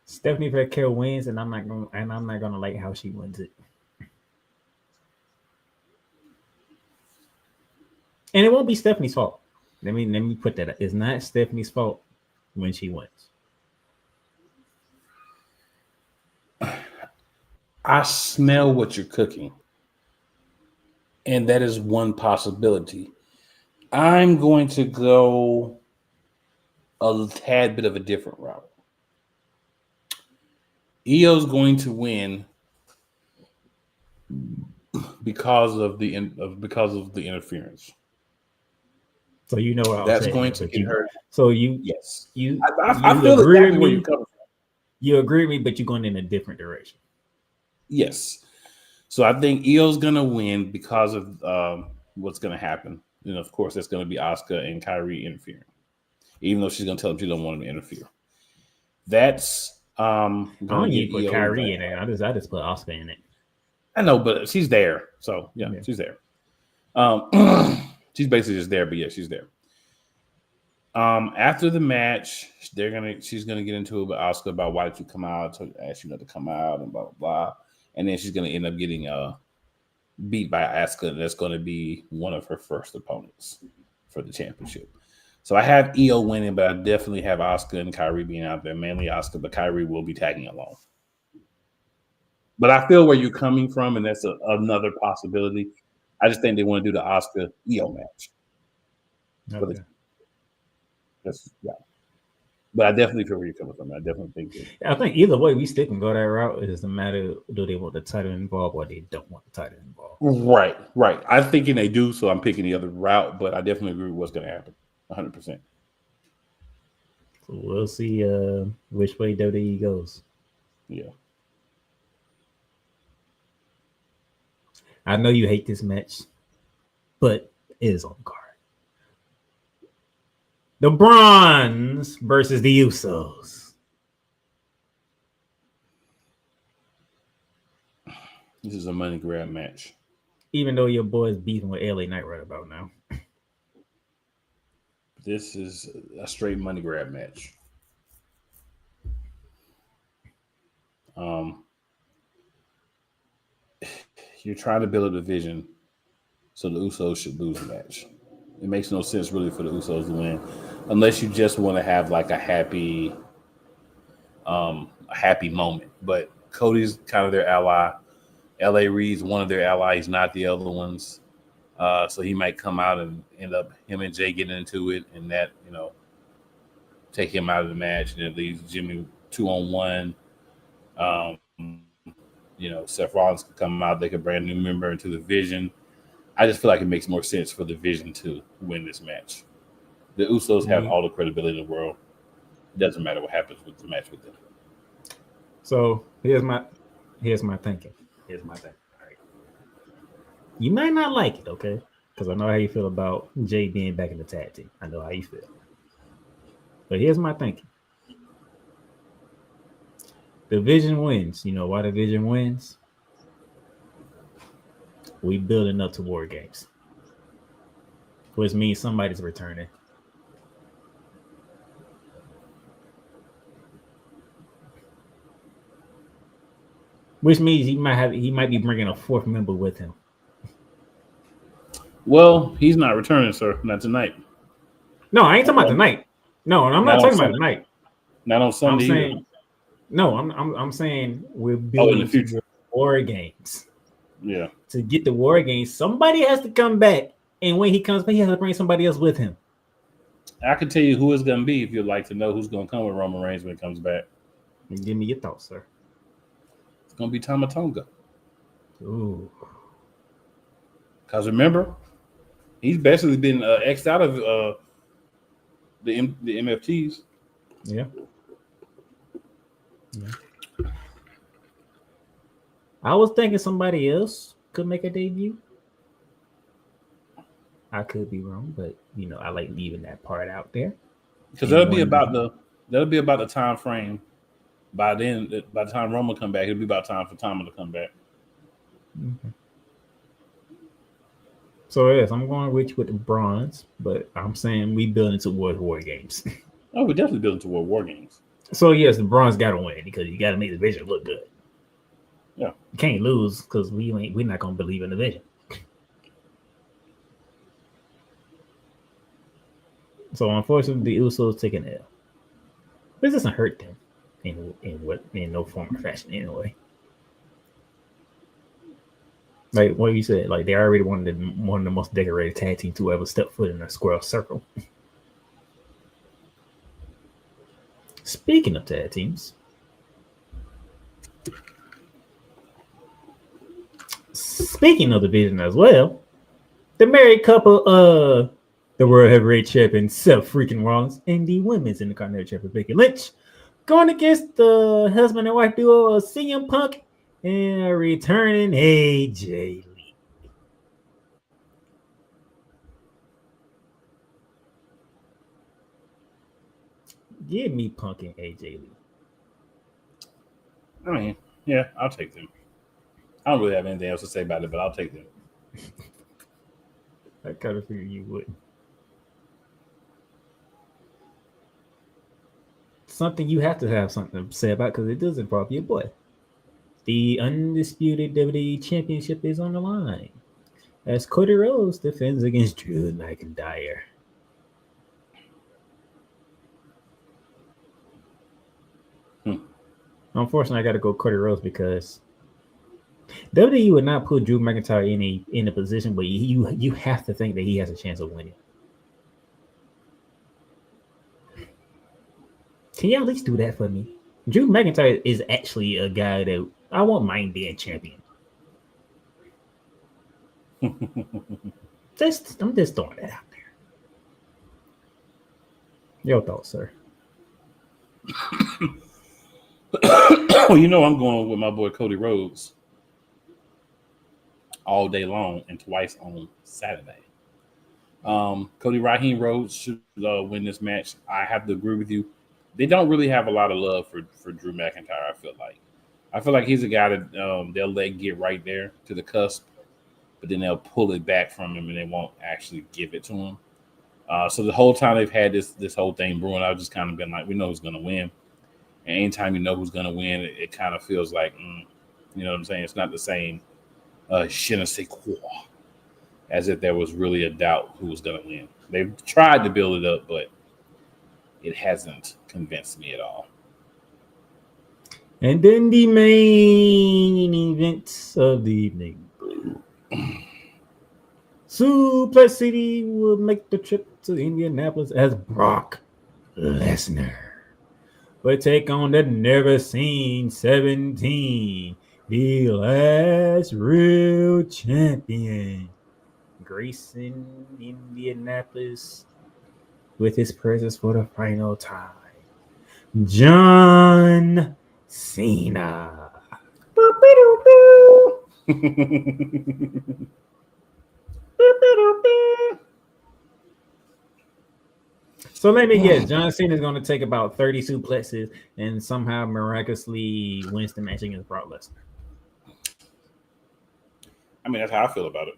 Stephanie Vaquero wins, and I'm not gonna like how she wins it. And it won't be Stephanie's fault. Let me put that up. It's not Stephanie's fault when she wins. I smell what you're cooking. And that is one possibility. I'm going to go a tad bit of a different route. Io's going to win because of the interference. So you know what that's going to get her. So you yes, you I feel exactly where you're coming from. You agree with me, but you're going in a different direction. Yes. So I think Io's going to win because of what's going to happen. And of course, it's going to be Asuka and Kyrie interfering, even though she's going to tell them she don't want them to interfere. That's I don't need to put Kyrie in there. I just put Asuka in it. I know, but she's there. So yeah. She's there. She's basically just there, but yeah, she's there. After the match, she's gonna get into it with Asuka about why did you come out? To ask you not to come out and blah blah blah. And then she's gonna end up getting beat by Asuka, and that's gonna be one of her first opponents for the championship. So I have Io winning, but I definitely have Asuka and Kyrie being out there. Mainly Asuka, but Kyrie will be tagging along. But I feel where you're coming from, and that's another possibility. I just think they want to do the Asuka Io match. Okay. But I definitely feel where you're coming from. I definitely think that. I think either way, we still can go that route. It doesn't matter, do they want the title involved or they don't want the title involved. Right. I'm thinking they do, so I'm picking the other route, but I definitely agree with what's going to happen. 100%. So we'll see which way WWE goes. Yeah. I know you hate this match, but it is on the card. The Bronze versus the Usos. This is a money grab match. Even though your boy's beefing with LA Knight right about now. This is a straight money grab match. You're trying to build a division, so the Usos should lose the match. It makes no sense really for the Usos to win, unless you just want to have like a happy moment. But Cody's kind of their ally. LA Reid's one of their allies, not the other ones. So he might come out and end up him and Jay getting into it, and that take him out of the match, and it leaves Jimmy 2-on-1. Seth Rollins could come out, they could bring a new member into the Vision. I just feel like it makes more sense for the Vision to win this match. The Usos have all the credibility in the world. It doesn't matter what happens with the match with them. So here's my thinking. All right. You might not like it, okay? Because I know how you feel about Jay being back in the tag team. I know how you feel. But here's my thinking. The Vision wins. You know why the Vision wins? We building up to War Games, which means somebody's returning. Which means he might be bringing a fourth member with him. Well, he's not returning, sir. Not tonight. No, I ain't talking about tonight. No, I'm not talking about tonight. Not on Sunday. I'm saying we're building in the future War Games. Yeah. To get the War Games, somebody has to come back, and when he comes back, he has to bring somebody else with him. I can tell you who it's going to be if you'd like to know who's going to come with Roman Reigns when he comes back. Give me your thoughts, sir. It's going to be Tama Tonga. Ooh. Because remember, he's basically been X'd out of the MFTs. Yeah. I was thinking somebody else could make a debut. I could be wrong, but I like leaving that part out there. Because that'll be about the time frame. By then, by the time Roman come back, it'll be about time for Tama to come back. Okay. So yes, I'm going with the bronze, but I'm saying we building towards War Games. Oh, we're definitely building toward War Games. So yes, the bronze got to win because you got to make the vision look good. Yeah, you can't lose because we're not going to believe in the vision. So unfortunately, the Usos take an L. This doesn't hurt them in no form or fashion anyway. Like what you said, like they already one of the most decorated tag teams to ever step foot in a square circle. Speaking of tag teams, speaking of the division as well, the married couple, the World Heavyweight Champion Seth freaking Rollins and the Women's Intercontinental Champion Becky Lynch, going against the husband and wife duo of CM Punk and returning AJ Lee. Give me Punk and AJ Lee. I mean, yeah, I'll take them. I don't really have anything else to say about it, but I'll take them. I kind of figured you would. Something you have to have something to say about because it does involve your boy. The undisputed WWE Championship is on the line as Cody Rhodes defends against Drew McIntyre. Unfortunately, I got to go Cody Rhodes because WWE would not put Drew McIntyre in a position, but you have to think that he has a chance of winning. Can you at least do that for me? Drew McIntyre is actually a guy that I won't mind being champion. I'm just throwing that out there. Your thoughts, sir? You know I'm going with my boy Cody Rhodes all day long and twice on Saturday. Cody Raheem Rhodes should win this match. I have to agree with you. They don't really have a lot of love for Drew McIntyre, I feel like he's a guy that they'll let get right there to the cusp, but then they'll pull it back from him and they won't actually give it to him. So the whole time they've had this whole thing brewing, I've just kind of been like, we know who's going to win. And anytime you know who's going to win, it kind of feels like, you know what I'm saying? It's not the same je ne sais quoi, as if there was really a doubt who was going to win. They've tried to build it up, but it hasn't convinced me at all. And then the main event of the evening. Suplex City will make the trip to Indianapolis as Brock Lesnar will take on the Never Seen 17, the last real champion, gracing Indianapolis with his presence for the final time, John Cena. So let me guess, John Cena is going to take about 30 suplexes and somehow miraculously wins the match against Brock Lesnar. I mean, that's how I feel about it.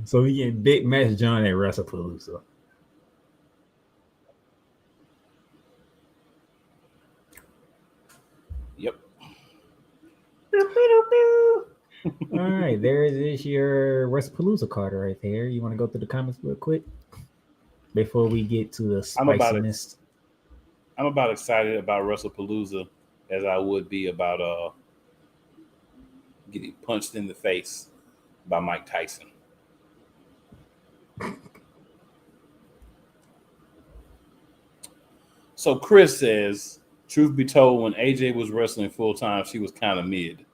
So we get big match John at WrestlePalooza. Yep. All right, there is your WrestlePalooza card right there. You want to go through the comments real quick before we get to the spiciness? I'm about excited about WrestlePalooza as I would be about getting punched in the face by Mike Tyson. So Chris says, truth be told, when AJ was wrestling full time, she was kind of mid.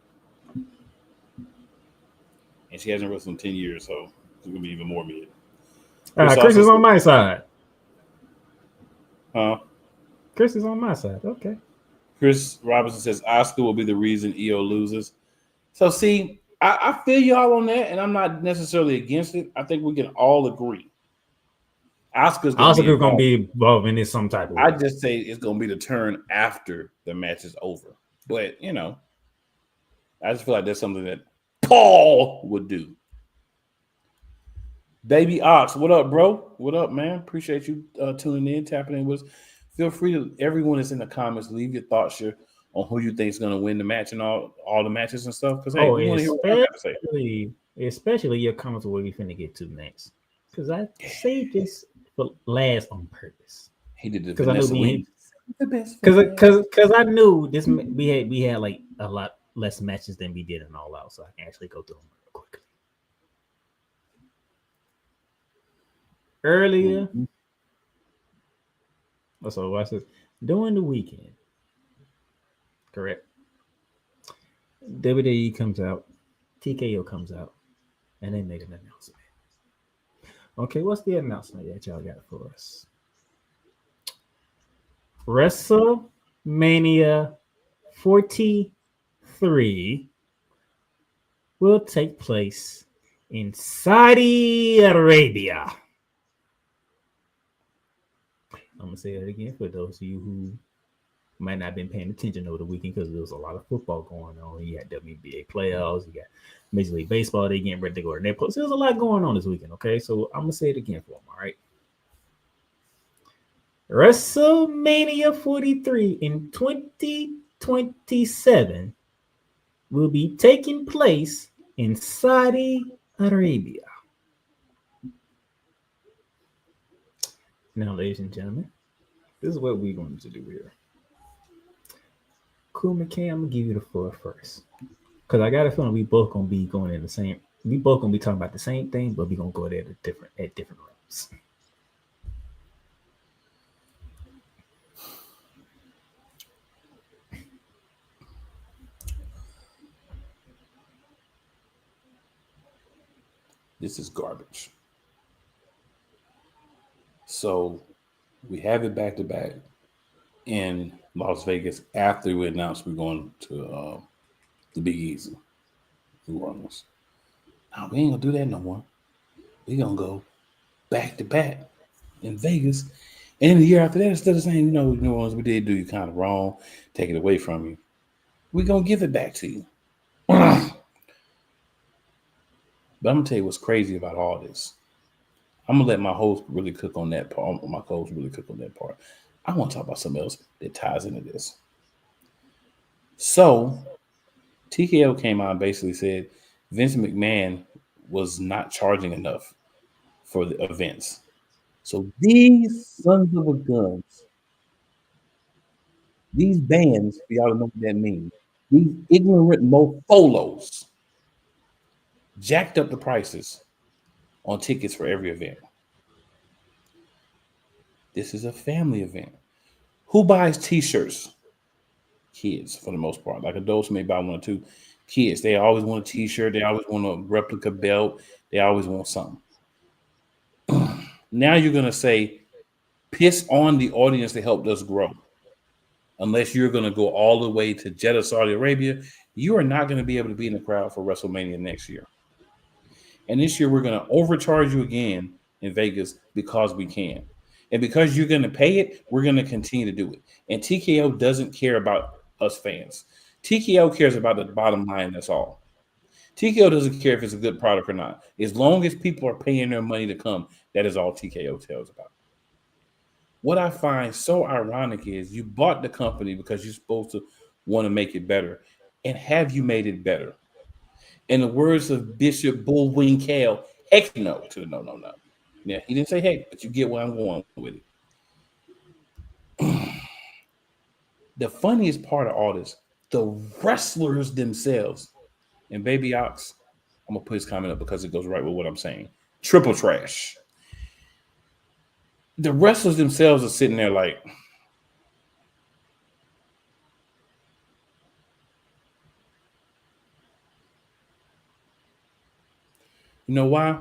And she hasn't wrestled in 10 years, so It's gonna be even more mid. Chris also is on my side. Huh? Chris is on my side. Okay. Chris Robinson says Oscar will be the reason EO loses. So see, I feel y'all on that, and I'm not necessarily against it. I think we can all agree. Oscar's gonna be involved in this some type of way. I just say it's gonna be the turn after the match is over. But I just feel like that's something that Paul would do. Baby Ox, what up, bro? What up, man? Appreciate you tuning in, tapping in with us. Feel free to everyone that's in the comments, leave your thoughts here on who you think is going to win the match and all the matches and stuff. Because hey, we want to hear what I got to say. Especially your comments where we finna get to next. Because I saved this for last on purpose. He did the Vanessa Williams. Because I knew this we had like a lot less matches than we did in All Out, so I can actually go through them real quickly. Earlier, so watch this. During the weekend, correct? WWE comes out, TKO comes out, and they made an announcement. Okay, what's the announcement that y'all got for us? WrestleMania 43 will take place in Saudi Arabia. I'm going to say that again for those of you who might not have been paying attention over the weekend because there was a lot of football going on. You got WNBA playoffs, you got Major League Baseball, they getting ready to go to Indianapolis. There's a lot going on this weekend, okay? So I'm going to say it again for them, all right? WrestleMania 43 in 2027 will be taking place in Saudi Arabia. Now, ladies and gentlemen, this is what we're going to do here. Cool McKay, I'm going to give you the floor first. Because I got a feeling we both going to be going in the same, we both going to be talking about the same thing, but we're going to go there at different levels. This is garbage. So we have it back to back in Las Vegas after we announced we're going to the Big Easy, New Orleans. Now we ain't gonna do that no more. We're gonna go back to back in Vegas. And then the year after that, instead of saying, New Orleans, we did do you kind of wrong, take it away from you, we're gonna give it back to you. But I'm gonna tell you what's crazy about all this. I'm gonna let my host really cook on that part. My co-host really cook on that part. I want to talk about something else that ties into this. So TKO came out and basically said Vince McMahon was not charging enough for the events. So these sons of a guns, these bands, for y'all to know what that means, these ignorant mofolos jacked up the prices on tickets for every event. This is a family event. Who buys t-shirts? Kids, for the most part. Like adults may buy one or two. Kids, they always want a t-shirt. They always want a replica belt. They always want something. Now you're going to say, piss on the audience that helped us grow. Unless you're going to go all the way to Jeddah, Saudi Arabia, you are not going to be able to be in the crowd for WrestleMania next year. And this year, we're going to overcharge you again in Vegas because we can. And because you're going to pay it, we're going to continue to do it. And TKO doesn't care about us fans. TKO cares about the bottom line, that's all. TKO doesn't care if it's a good product or not. As long as people are paying their money to come, that is all TKO tells about. What I find so ironic is you bought the company because you're supposed to want to make it better. And have you made it better? In the words of Bishop Bullwing Kale, heck no to the no. Yeah, he didn't say heck, but you get where I'm going with it. The funniest part of all this, the wrestlers themselves, and Baby Ox, I'm going to put his comment up because it goes right with what I'm saying. Triple trash. The wrestlers themselves are sitting there like, you know why?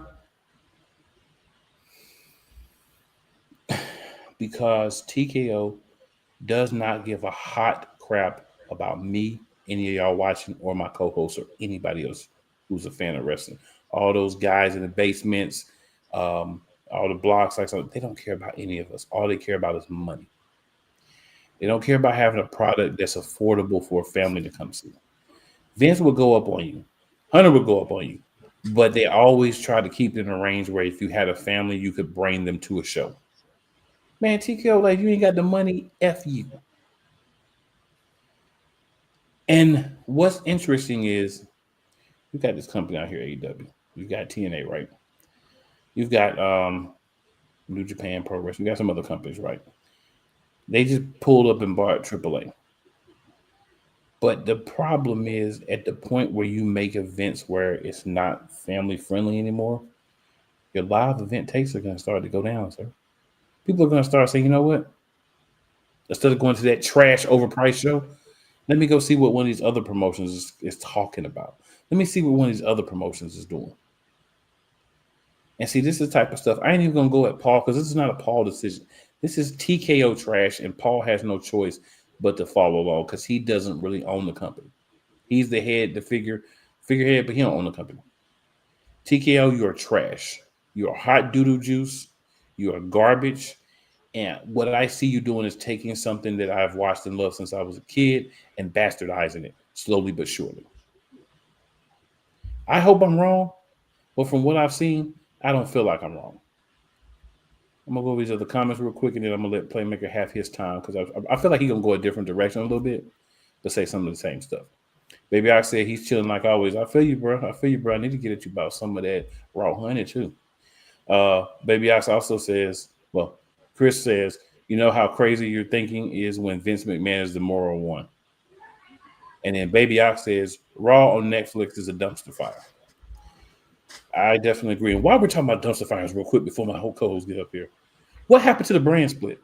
because TKO does not give a hot crap about me, any of y'all watching, or my co-host, or anybody else who's a fan of wrestling. All those guys in the basements, all the blocks, like so, they don't care about any of us. All they care about is money. They don't care about having a product that's affordable for a family to come see. Vince will go up on you. Hunter will go up on you. But they always try to keep it in a range where if you had a family, you could bring them to a show. Man, TKO, like, you ain't got the money, F you. And what's interesting is you got this company out here, AEW. You got TNA, right? You've got New Japan Pro Wrestling. You got some other companies, right? They just pulled up and bought AAA. But the problem is, at the point where you make events where it's not family friendly anymore, your live event takes are going to start to go down, sir. People are going to start saying, you know what? Instead of going to that trash overpriced show, let me go see what one of these other promotions is talking about. Let me see what one of these other promotions is doing. And see, this is the type of stuff. I ain't even going to go at Paul because this is not a Paul decision. This is TKO trash, and Paul has no choice but to follow along because he doesn't really own the company. He's the head, the figurehead, but he don't own the company. TKO, you're trash. You're hot doodle juice. You're garbage. And what I see you doing is taking something that I've watched and loved since I was a kid and bastardizing it slowly but surely. I hope I'm wrong, but from what I've seen, I don't feel like I'm wrong. I'm going to go over these other comments real quick, and then I'm going to let Playmaker have his time because I feel like he's going to go a different direction a little bit to say some of the same stuff. Baby Ox said he's chilling like always. I feel you, bro. I need to get at you about some of that raw honey, too. Baby Ox also says, well, Chris says, you know how crazy your thinking is when Vince McMahon is the moral one. And then Baby Ox says, Raw on Netflix is a dumpster fire. I definitely agree. And while we're talking about dumpster fires real quick before my whole co-hosts get up here, what happened to the brand split?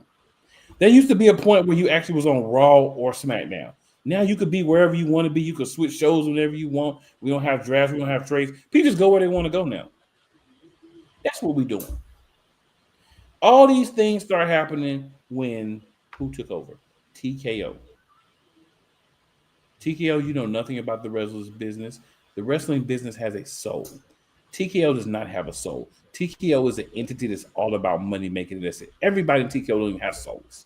There used to be a point where you actually was on Raw or SmackDown. Now you could be wherever you want to be. You could switch shows whenever you want. We don't have drafts. We don't have trades. People just go where they want to go now. That's what we're doing. All these things start happening when who took over? TKO. TKO, you know nothing about the wrestler's business. The wrestling business has a soul. TKO does not have a soul. TKO is an entity that's all about money making. That's it. Everybody in TKO don't even have souls.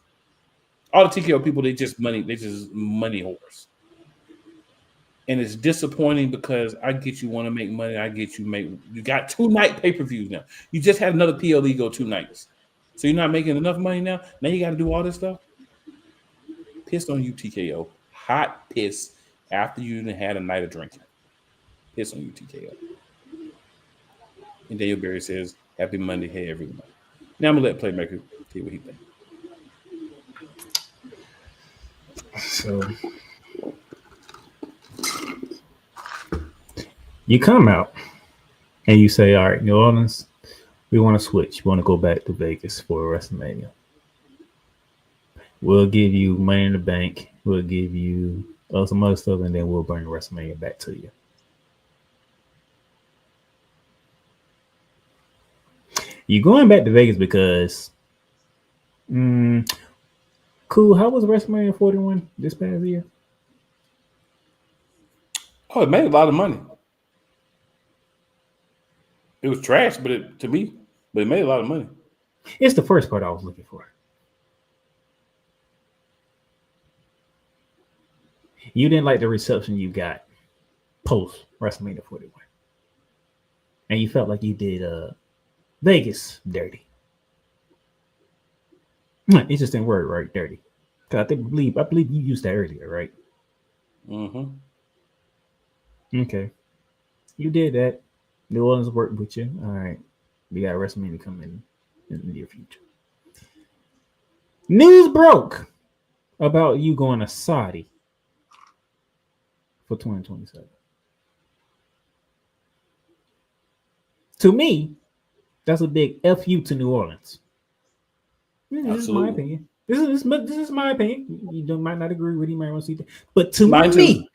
All the TKO people, they just money whores. And it's disappointing because I get you want to make money. I get you got 2 night pay-per-views now. You just had another PLE go 2 nights. So you're not making enough money now? Now you got to do all this stuff? Pissed on you, TKO. Hot piss after you had a night of drinking. Piss on you, TKO. And Daniel Berry says, happy Monday, hey, everyone. Now I'm going to let Playmaker tell you what he thinks. So you come out and you say, all right, New Orleans, we want to switch. We want to go back to Vegas for WrestleMania. We'll give you Money in the Bank. We'll give you some other stuff, and then we'll bring WrestleMania back to you. You're going back to Vegas because, cool. How was WrestleMania 41 this past year? Oh, it made a lot of money. It was trash, but it made a lot of money. It's the first part I was looking for. You didn't like the reception you got post WrestleMania 41. And you felt like you did Vegas dirty. Interesting word, right? Dirty. Because I believe you used that earlier, right? Mm-hmm. Okay. You did that. New Orleans worked with you. All right. We got WrestleMania coming in the near future. News broke about you going to Saudi for 2027. To me, that's a big FU to New Orleans. This is my opinion. This is my opinion. You might not agree with me, might want to see that. But to me,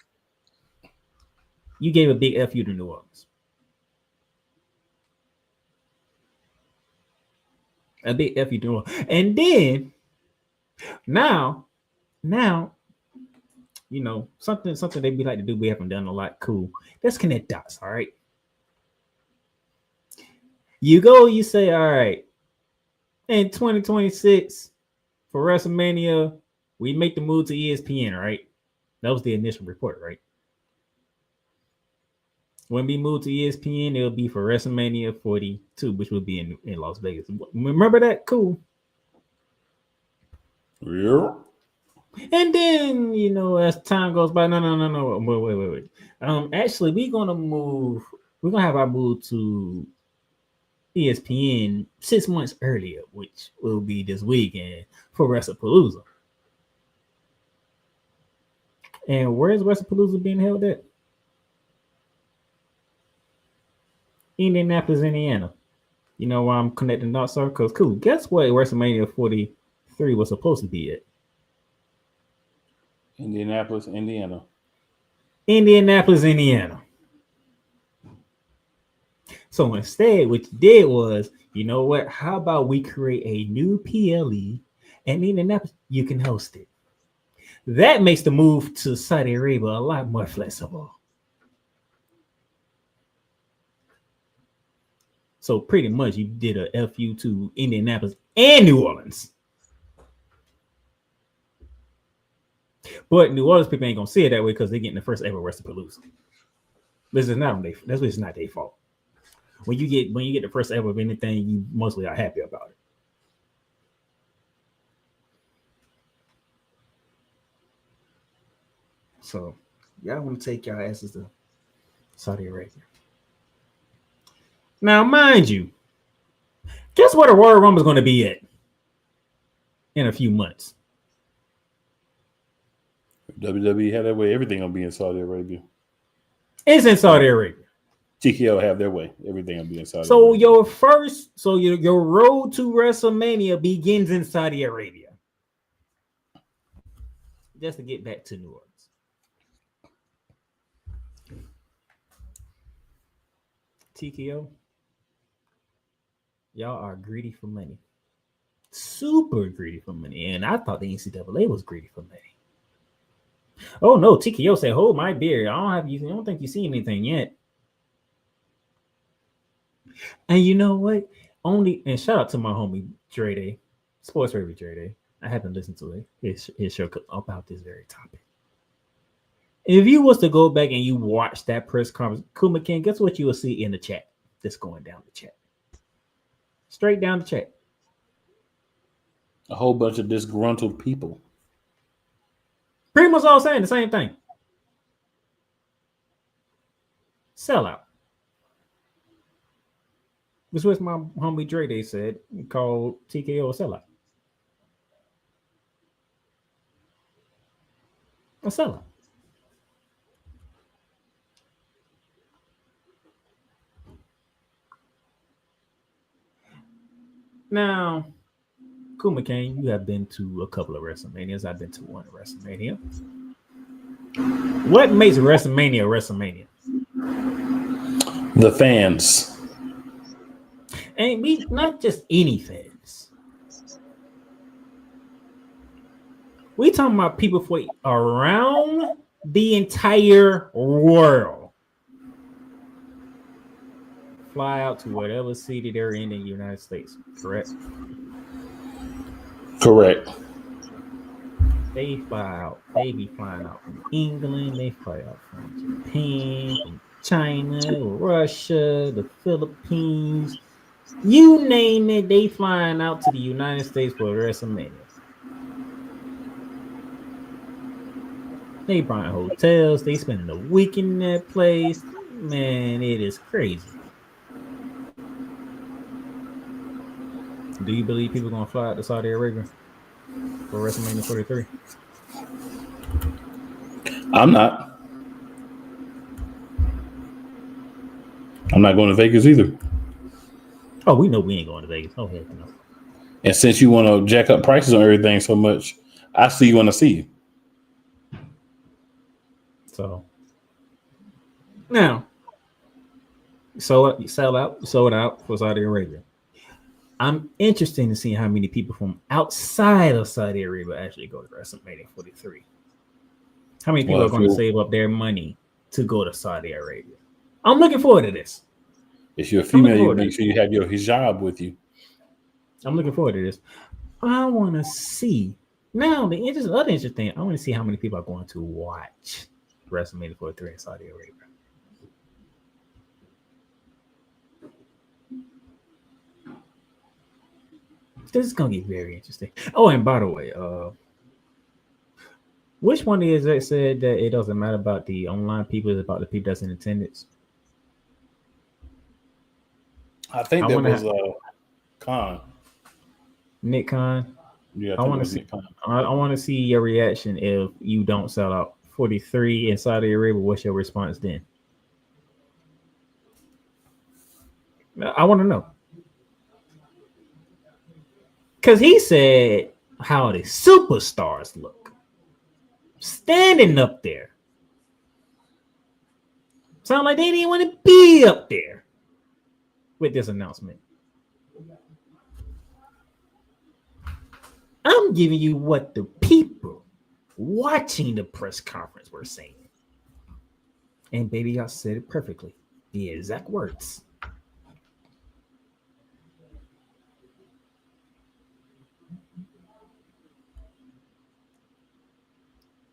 you gave a big FU to New Orleans. A big F you doing. And then now, you know, something they be like to do, we haven't done a lot. Cool. Let's connect dots, all right. You go, you say, all right, in 2026 for WrestleMania, we make the move to ESPN, right? That was the initial report, right? When we move to ESPN, it'll be for WrestleMania 42, which will be in Las Vegas. Remember that? Cool. Yeah. And then, you know, as time goes by, no. Wait. Actually, we're gonna have our move to ESPN 6 months earlier, which will be this weekend for Wrestlepalooza. And where's Wrestlepalooza being held at? Indianapolis, Indiana. You know why I'm connecting dots, sir? Because cool. Guess what WrestleMania 43 was supposed to be at? Indianapolis, Indiana. Indianapolis, Indiana. So instead, what you did was, you know what? How about we create a new PLE and Indianapolis, you can host it. That makes the move to Saudi Arabia a lot more flexible. So pretty much you did a FU to Indianapolis and New Orleans. But New Orleans people ain't gonna see it that way because they're getting the first ever Wrestlepalooza. This is not their fault. When you get the first ever of anything, you mostly are happy about it. So y'all want to take y'all asses to Saudi Arabia. Now, mind you, guess where the Royal Rumble is going to be at in a few months? WWE had their way. Everything will be in Saudi Arabia. It's in Saudi Arabia. TKO have their way. Everything will be in Saudi So Arabia. your road to WrestleMania begins in Saudi Arabia. Just to get back to New Orleans. TKO, y'all are greedy for money. Super greedy for money. And I thought the NCAA was greedy for money. Oh no, TKO said, hold my beer. I don't think you've seen anything yet. And you know what? And shout out to my homie Dre Day, Sports Radio Dre Day. I haven't listened to his show about this very topic. If you was to go back and you watch that press conference, Kuma King, guess what you will see in the chat? That's going down the chat. Straight down the chat. A whole bunch of disgruntled people. Pretty much all saying the same thing. Sellout. This was my homie Dre Day said, called TKO a sellout. A sellout. Now, Kuma Kane, you have been to a couple of WrestleManias. I've been to one WrestleMania. What makes WrestleMania? The fans. And not just any fans. We talking about people from around the entire world. Fly out to whatever city they're in the United States, correct? Correct. They fly out. They be flying out from England. They fly out from Japan, from China, Russia, the Philippines. You name it, they flying out to the United States for WrestleMania. They buying hotels. They spending a week in that place. Man, it is crazy. Do you believe people are going to fly out to Saudi Arabia for WrestleMania 43? I'm not. I'm not going to Vegas either. Oh, we know we ain't going to Vegas. Oh, heck no. And since you want to jack up prices on everything so much, I see you when I see you. So now, sold out for Saudi Arabia. I'm interested in seeing how many people from outside of Saudi Arabia actually go to WrestleMania 43. How many people Well, are going to save up their money to go to Saudi Arabia? I'm looking forward to this. if you're a I'm female, looking you forward to make this. sure you have your hijab with you. I'm looking forward to this. I want to see now the other interesting thing. I want to see how many people are going to watch WrestleMania 43 in Saudi Arabia. This is gonna get very interesting. Oh, and by the way, which one is that said that it doesn't matter about the online people, it's about the people that's in attendance? I think I that want was to Khan. Nick Khan. Yeah, I I think it want to was see. Nick Khan. I want to see your reaction if you don't sell out 43 in Saudi Arabia. What's your response then? I want to know because he said how the superstars look standing up there. Sound like they didn't want to be up there with this announcement. I'm giving you what the people watching the press conference were saying. And baby, I said it perfectly. The exact words.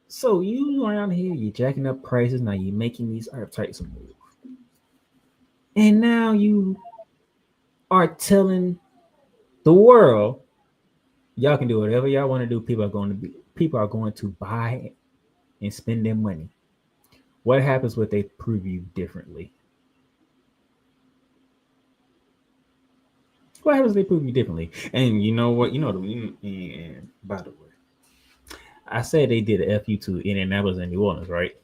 So you around here, you're jacking up prices. Now you're making these types of moves. And now you are telling the world, y'all can do whatever y'all want to do. People are going to buy and spend their money. What happens when they prove you differently? What happens if they prove you differently? And you know what? You know and by the way, I said they did a FU to Indianapolis and New Orleans, right?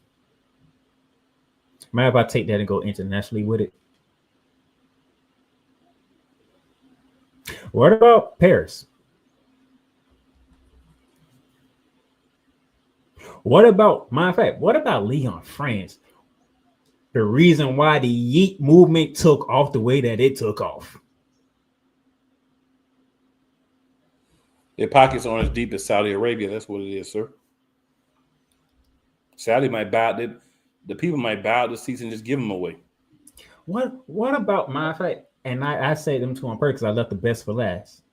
Mind if I take that and go internationally with it? What about Paris? What about, matter of fact, what about Lyon, France? The reason why the Yeet movement took off the way that it took off. Their pockets aren't as deep as Saudi Arabia. That's what it is, sir. Saudi might buy it. The people might buy out the seats and just give them away. What about my fact? And I say them two on purpose because I left the best for last.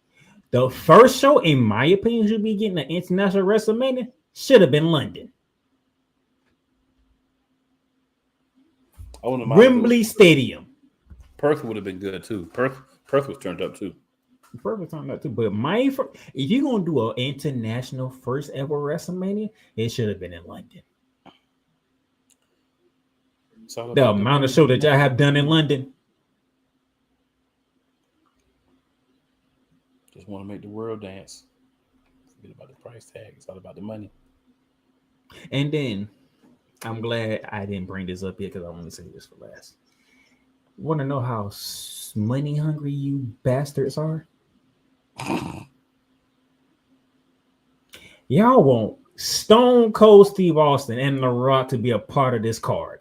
The first show, in my opinion, should be getting an international WrestleMania. Should have been London. Wembley Stadium. Perth would have been good too. Perth was turned up too. Perth was turned up too. But if you're gonna do an international first ever WrestleMania, it should have been in London. The amount of show that y'all have done in London. Just want to make the world dance. Forget about the price tag. It's all about the money. And then I'm glad I didn't bring this up yet because I want to say this for last. Want to know how money hungry you bastards are? Y'all want Stone Cold Steve Austin and The Rock to be a part of this card.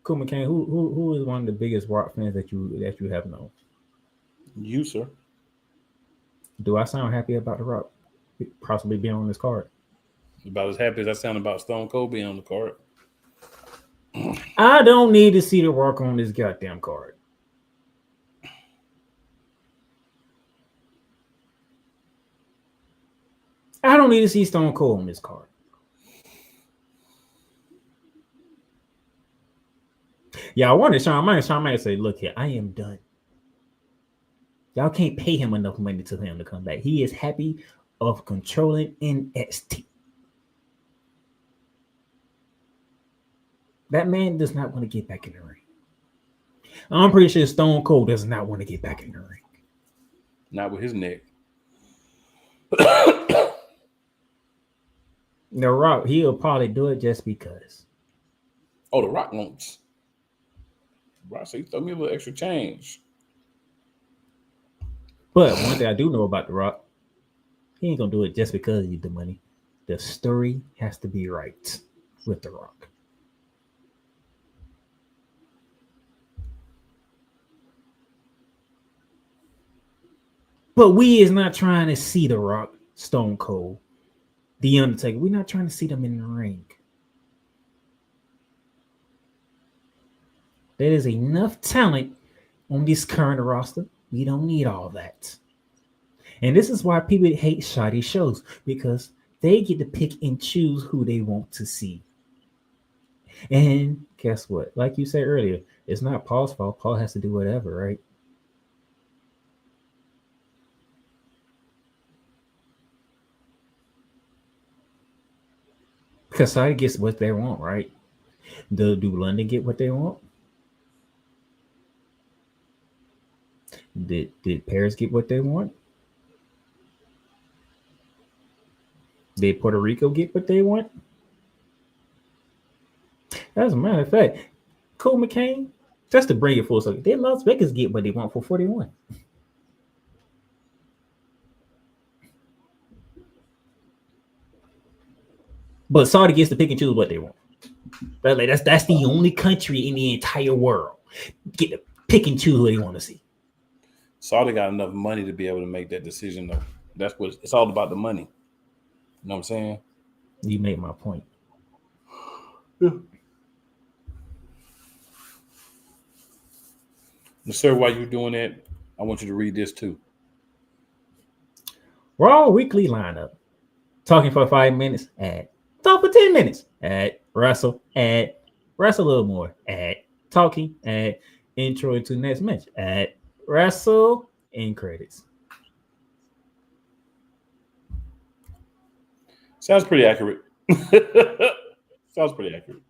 Cool McCain, who is one of the biggest Rock fans that you have known? You, sir. Do I sound happy about The Rock possibly being on this card? About as happy as I sound about Stone Cold being on the card. I don't need to see The Rock on this goddamn card. I don't need to see Stone Cold on this card. Yeah, I wanted Shawn Michaels say, look here, I am done. Y'all can't pay him enough money to him to come back. He is happy of controlling NXT. That man does not want to get back in the ring. I'm pretty sure Stone Cold does not want to get back in the ring. Not with his neck. The Rock, he'll probably do it just because. Oh, The Rock wants. Rock said, throw me a little extra change. But one thing I do know about The Rock, he ain't gonna do it just because he need the money. The story has to be right with The Rock. But we is not trying to see The Rock, Stone Cold, The Undertaker. We're not trying to see them in the ring. There is enough talent on this current roster. We don't need all that. And this is why people hate shoddy shows, because they get to pick and choose who they want to see. And guess what? Like you said earlier, it's not Paul's fault. Paul has to do whatever, right? Because Saudi gets what they want, right? Do London get what they want? Did Paris get what they want? Did Puerto Rico get what they want? As a matter of fact, Cole McCain, just to bring it full circle, did Las Vegas get what they want for 41? But Saudi gets to pick and choose what they want. That's the only country in the entire world get to pick and choose who they want to see. Saudi got enough money to be able to make that decision, though. That's what it's all about, the money. You know what I'm saying? You made my point. Yeah. Sir, while you're doing that, I want you to read this too. Raw weekly lineup. Talking for 5 minutes. Ad. Talk for 10 minutes. Ad. Wrestle. Ad. Wrestle a little more. Ad. Talking. Ad. Intro into next match. Ad. Wrestle. End credits. Sounds pretty accurate. Sounds pretty accurate.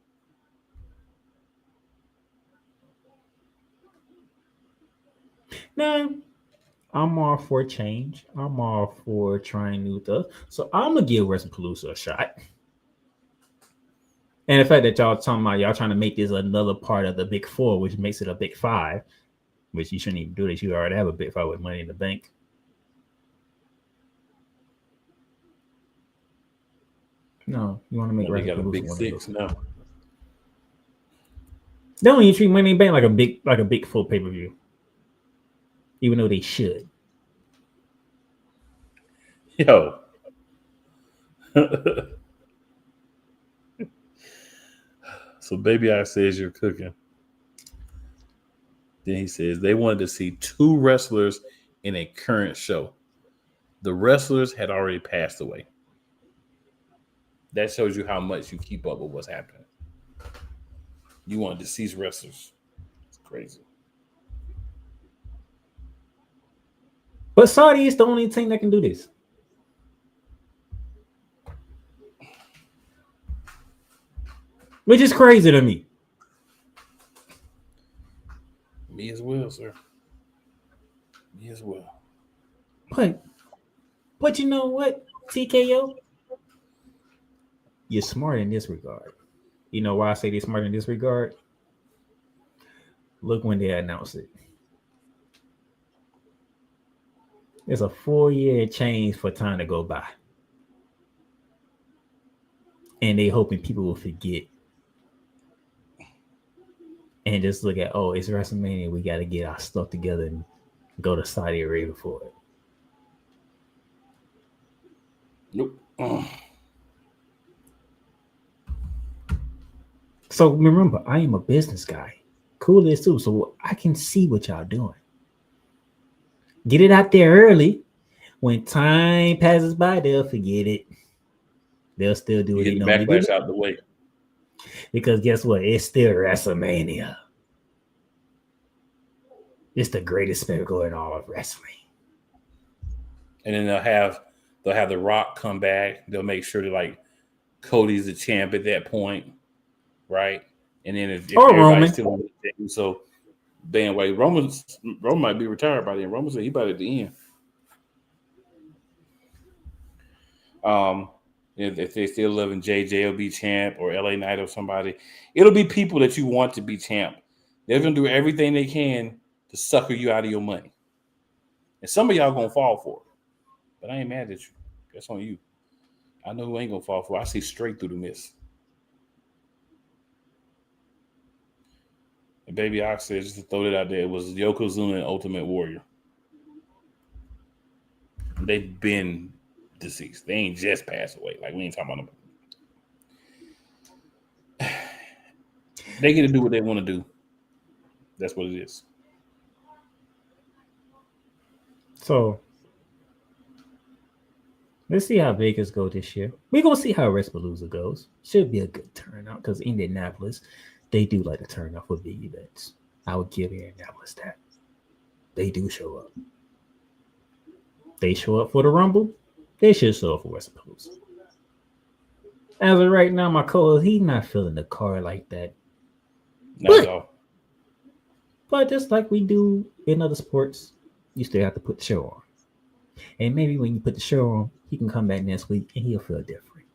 Now, I'm all for change. I'm all for trying new stuff. So I'm gonna give WrestlePalooza a shot. And the fact that y'all talking about y'all trying to make this another part of the Big Four, which makes it a Big Five, which you shouldn't even do this. You already have a Big Five with Money in the Bank. No, you want to make We got a WrestlePalooza Big one Six now. They don't even treat Money in the Bank like a big full pay-per-view. Even though they should. Yo. So Baby I says you're cooking. Then he says they wanted to see 2 wrestlers in a current show. The wrestlers had already passed away. That shows you how much you keep up with what's happening. You want deceased wrestlers. It's crazy. But Saudi is the only team that can do this. Which is crazy to me. Me as well, sir. Me as well. But you know what, TKO? You're smart in this regard. You know why I say they're smart in this regard? Look when they announce it. There's a 4-year change for time to go by. And they hoping people will forget. And just look at, oh, it's WrestleMania. We got to get our stuff together and go to Saudi Arabia for it. Nope. So remember, I am a business guy. Cool is too. So I can see what y'all doing. Get it out there early. When time passes by, they'll forget it. They'll still do it. Get the backlash out the way. Because guess what? It's still WrestleMania. It's the greatest spectacle in all of wrestling. And then they'll have The Rock come back. They'll make sure that like Cody's the champ at that point, right? And then if everybody's still on the team, so then wait, Roman might be retired by then. Roman said he about at the end. If they still loving JJ will be champ or LA Knight or somebody, it'll be people that you want to be champ. They're gonna do everything they can to sucker you out of your money. And some of y'all gonna fall for it. But I ain't mad at you. That's on you. I know who ain't gonna fall for it. I see straight through the mist. And Baby Ox said, just to throw that out there, it was Yokozuna and Ultimate Warrior. They've been deceased. They ain't just passed away. Like we ain't talking about them. They get to do what they want to do. That's what it is. So let's see how Vegas go this year. We're gonna see how Wrestlepalooza goes. Should be a good turnout because Indianapolis, they do like to turn out for big events. I would give Indianapolis that. They do show up. They show up for the Rumble. They should show up for Wrestlepalooza. As of right now, my co-host, he's not feeling the card like that. Not at all. But just like we do in other sports, you still have to put the show on. And maybe when you put the show on, he can come back next week and he'll feel different.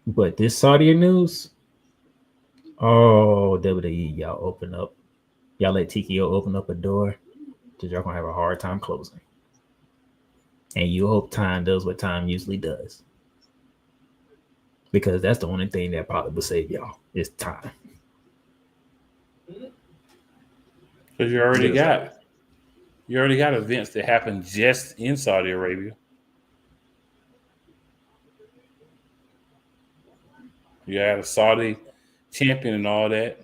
But this Saudi news, oh, WWE, y'all open up. Y'all let TKO open up a door because y'all going to have a hard time closing. And you hope time does what time usually does. Because that's the only thing that probably will save y'all is time. Because you already got events that happen just in Saudi Arabia. You got a Saudi champion and all that.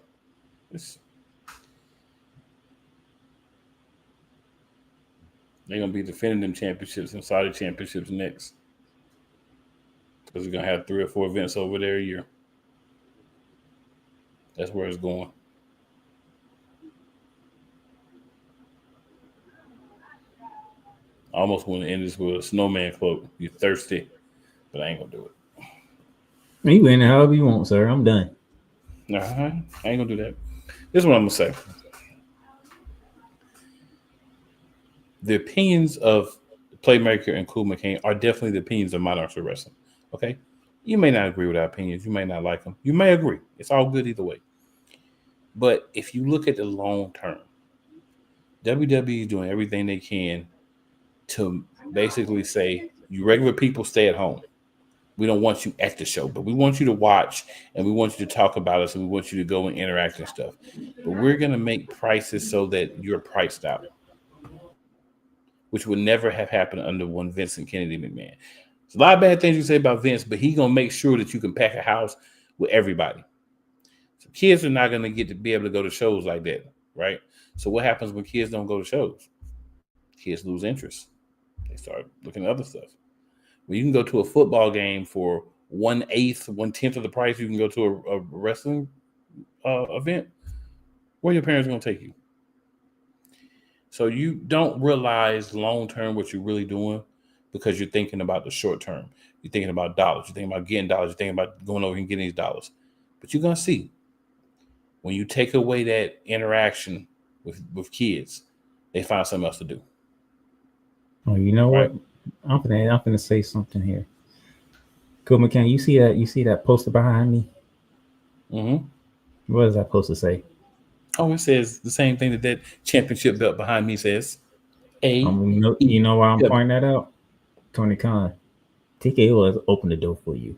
They're gonna be defending them championships and Saudi championships next. Because they're gonna have 3 or 4 events over there a year. That's where it's going. I almost want to end this with a snowman quote. You're thirsty, but I ain't gonna do it. You win it however you want, sir. I'm done. I ain't gonna do that. This is what I'm gonna say. The opinions of Playmaker and Cool McCain are definitely the opinions of Monarchs of Wrestling. Okay? You may not agree with our opinions. You may not like them. You may agree. It's all good either way. But if you look at the long term, WWE is doing everything they can to basically say, you regular people stay at home. We don't want you at the show, but we want you to watch and we want you to talk about us and we want you to go and interact and stuff. But we're going to make prices so that you're priced out, which would never have happened under one Vincent Kennedy McMahon. There's a lot of bad things you say about Vince, but he's going to make sure that you can pack a house with everybody. So kids are not going to get to be able to go to shows like that, right? So what happens when kids don't go to shows? Kids lose interest. They start looking at other stuff. When you can go to a football game for 1/8, 1/10 of the price, you can go to a wrestling event. Where your parents going to take you? So you don't realize long term what you're really doing because you're thinking about the short term. You're thinking about dollars. You're thinking about getting dollars. You're thinking about going over and getting these dollars. But you're going to see when you take away that interaction with kids, they find something else to do. Oh, you know what? I'm gonna say something here. Cool McCann, you see that poster behind me? Mm-hmm. What does that poster say? Oh, it says the same thing that championship belt behind me says. You know why I'm pointing that out? Tony Khan. TKO has opened the door for you.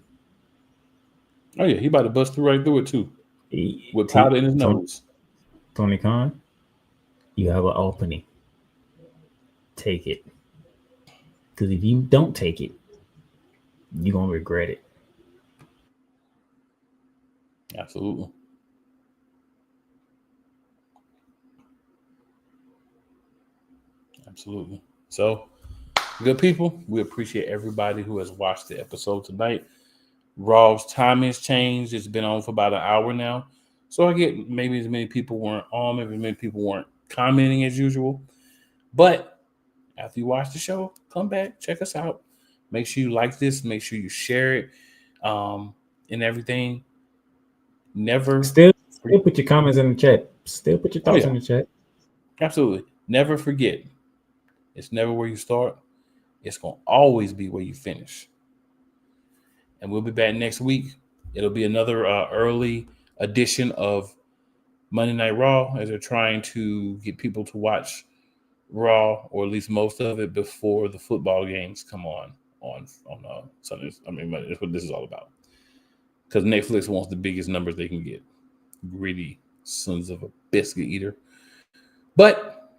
Oh yeah, he about to bust right through it too. With powder in his nose. Tony Khan, you have an opening. Take it. Because if you don't take it, you're going to regret it. Absolutely. Absolutely. So, good people, we appreciate everybody who has watched the episode tonight. Raw's timing has changed. It's been on for about an hour now. So I get maybe as many people weren't on, maybe as many people weren't commenting as usual. But after you watch the show, come back, check us out. Make sure you like this. Make sure you share it and everything. Never. Still put your comments in the chat. Still put your thoughts in the chat. Absolutely. Never forget. It's never where you start. It's going to always be where you finish. And we'll be back next week. It'll be another early edition of Monday Night Raw as they're trying to get people to watch Raw, or at least most of it, before the football games come on Sundays. I mean, that's what this is all about. Because Netflix wants the biggest numbers they can get. Greedy sons of a biscuit eater. But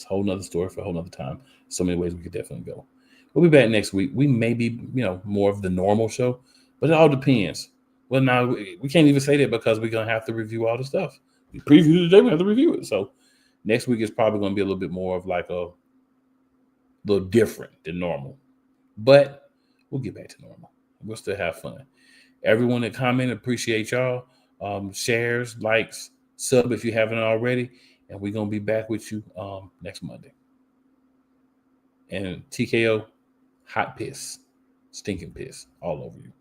It's a whole nother story for a whole nother time. So many ways we could definitely go. We'll be back next week. We may be, more of the normal show, but it all depends. Well, now we can't even say that because we're going to have to review all the stuff. We previewed today, we have to review it. So next week is probably going to be a little bit more of like a little different than normal. But we'll get back to normal. We'll still have fun. Everyone that commented, appreciate y'all. Shares, likes, sub if you haven't already. And we're going to be back with you next Monday. And TKO, hot piss, stinking piss all over you.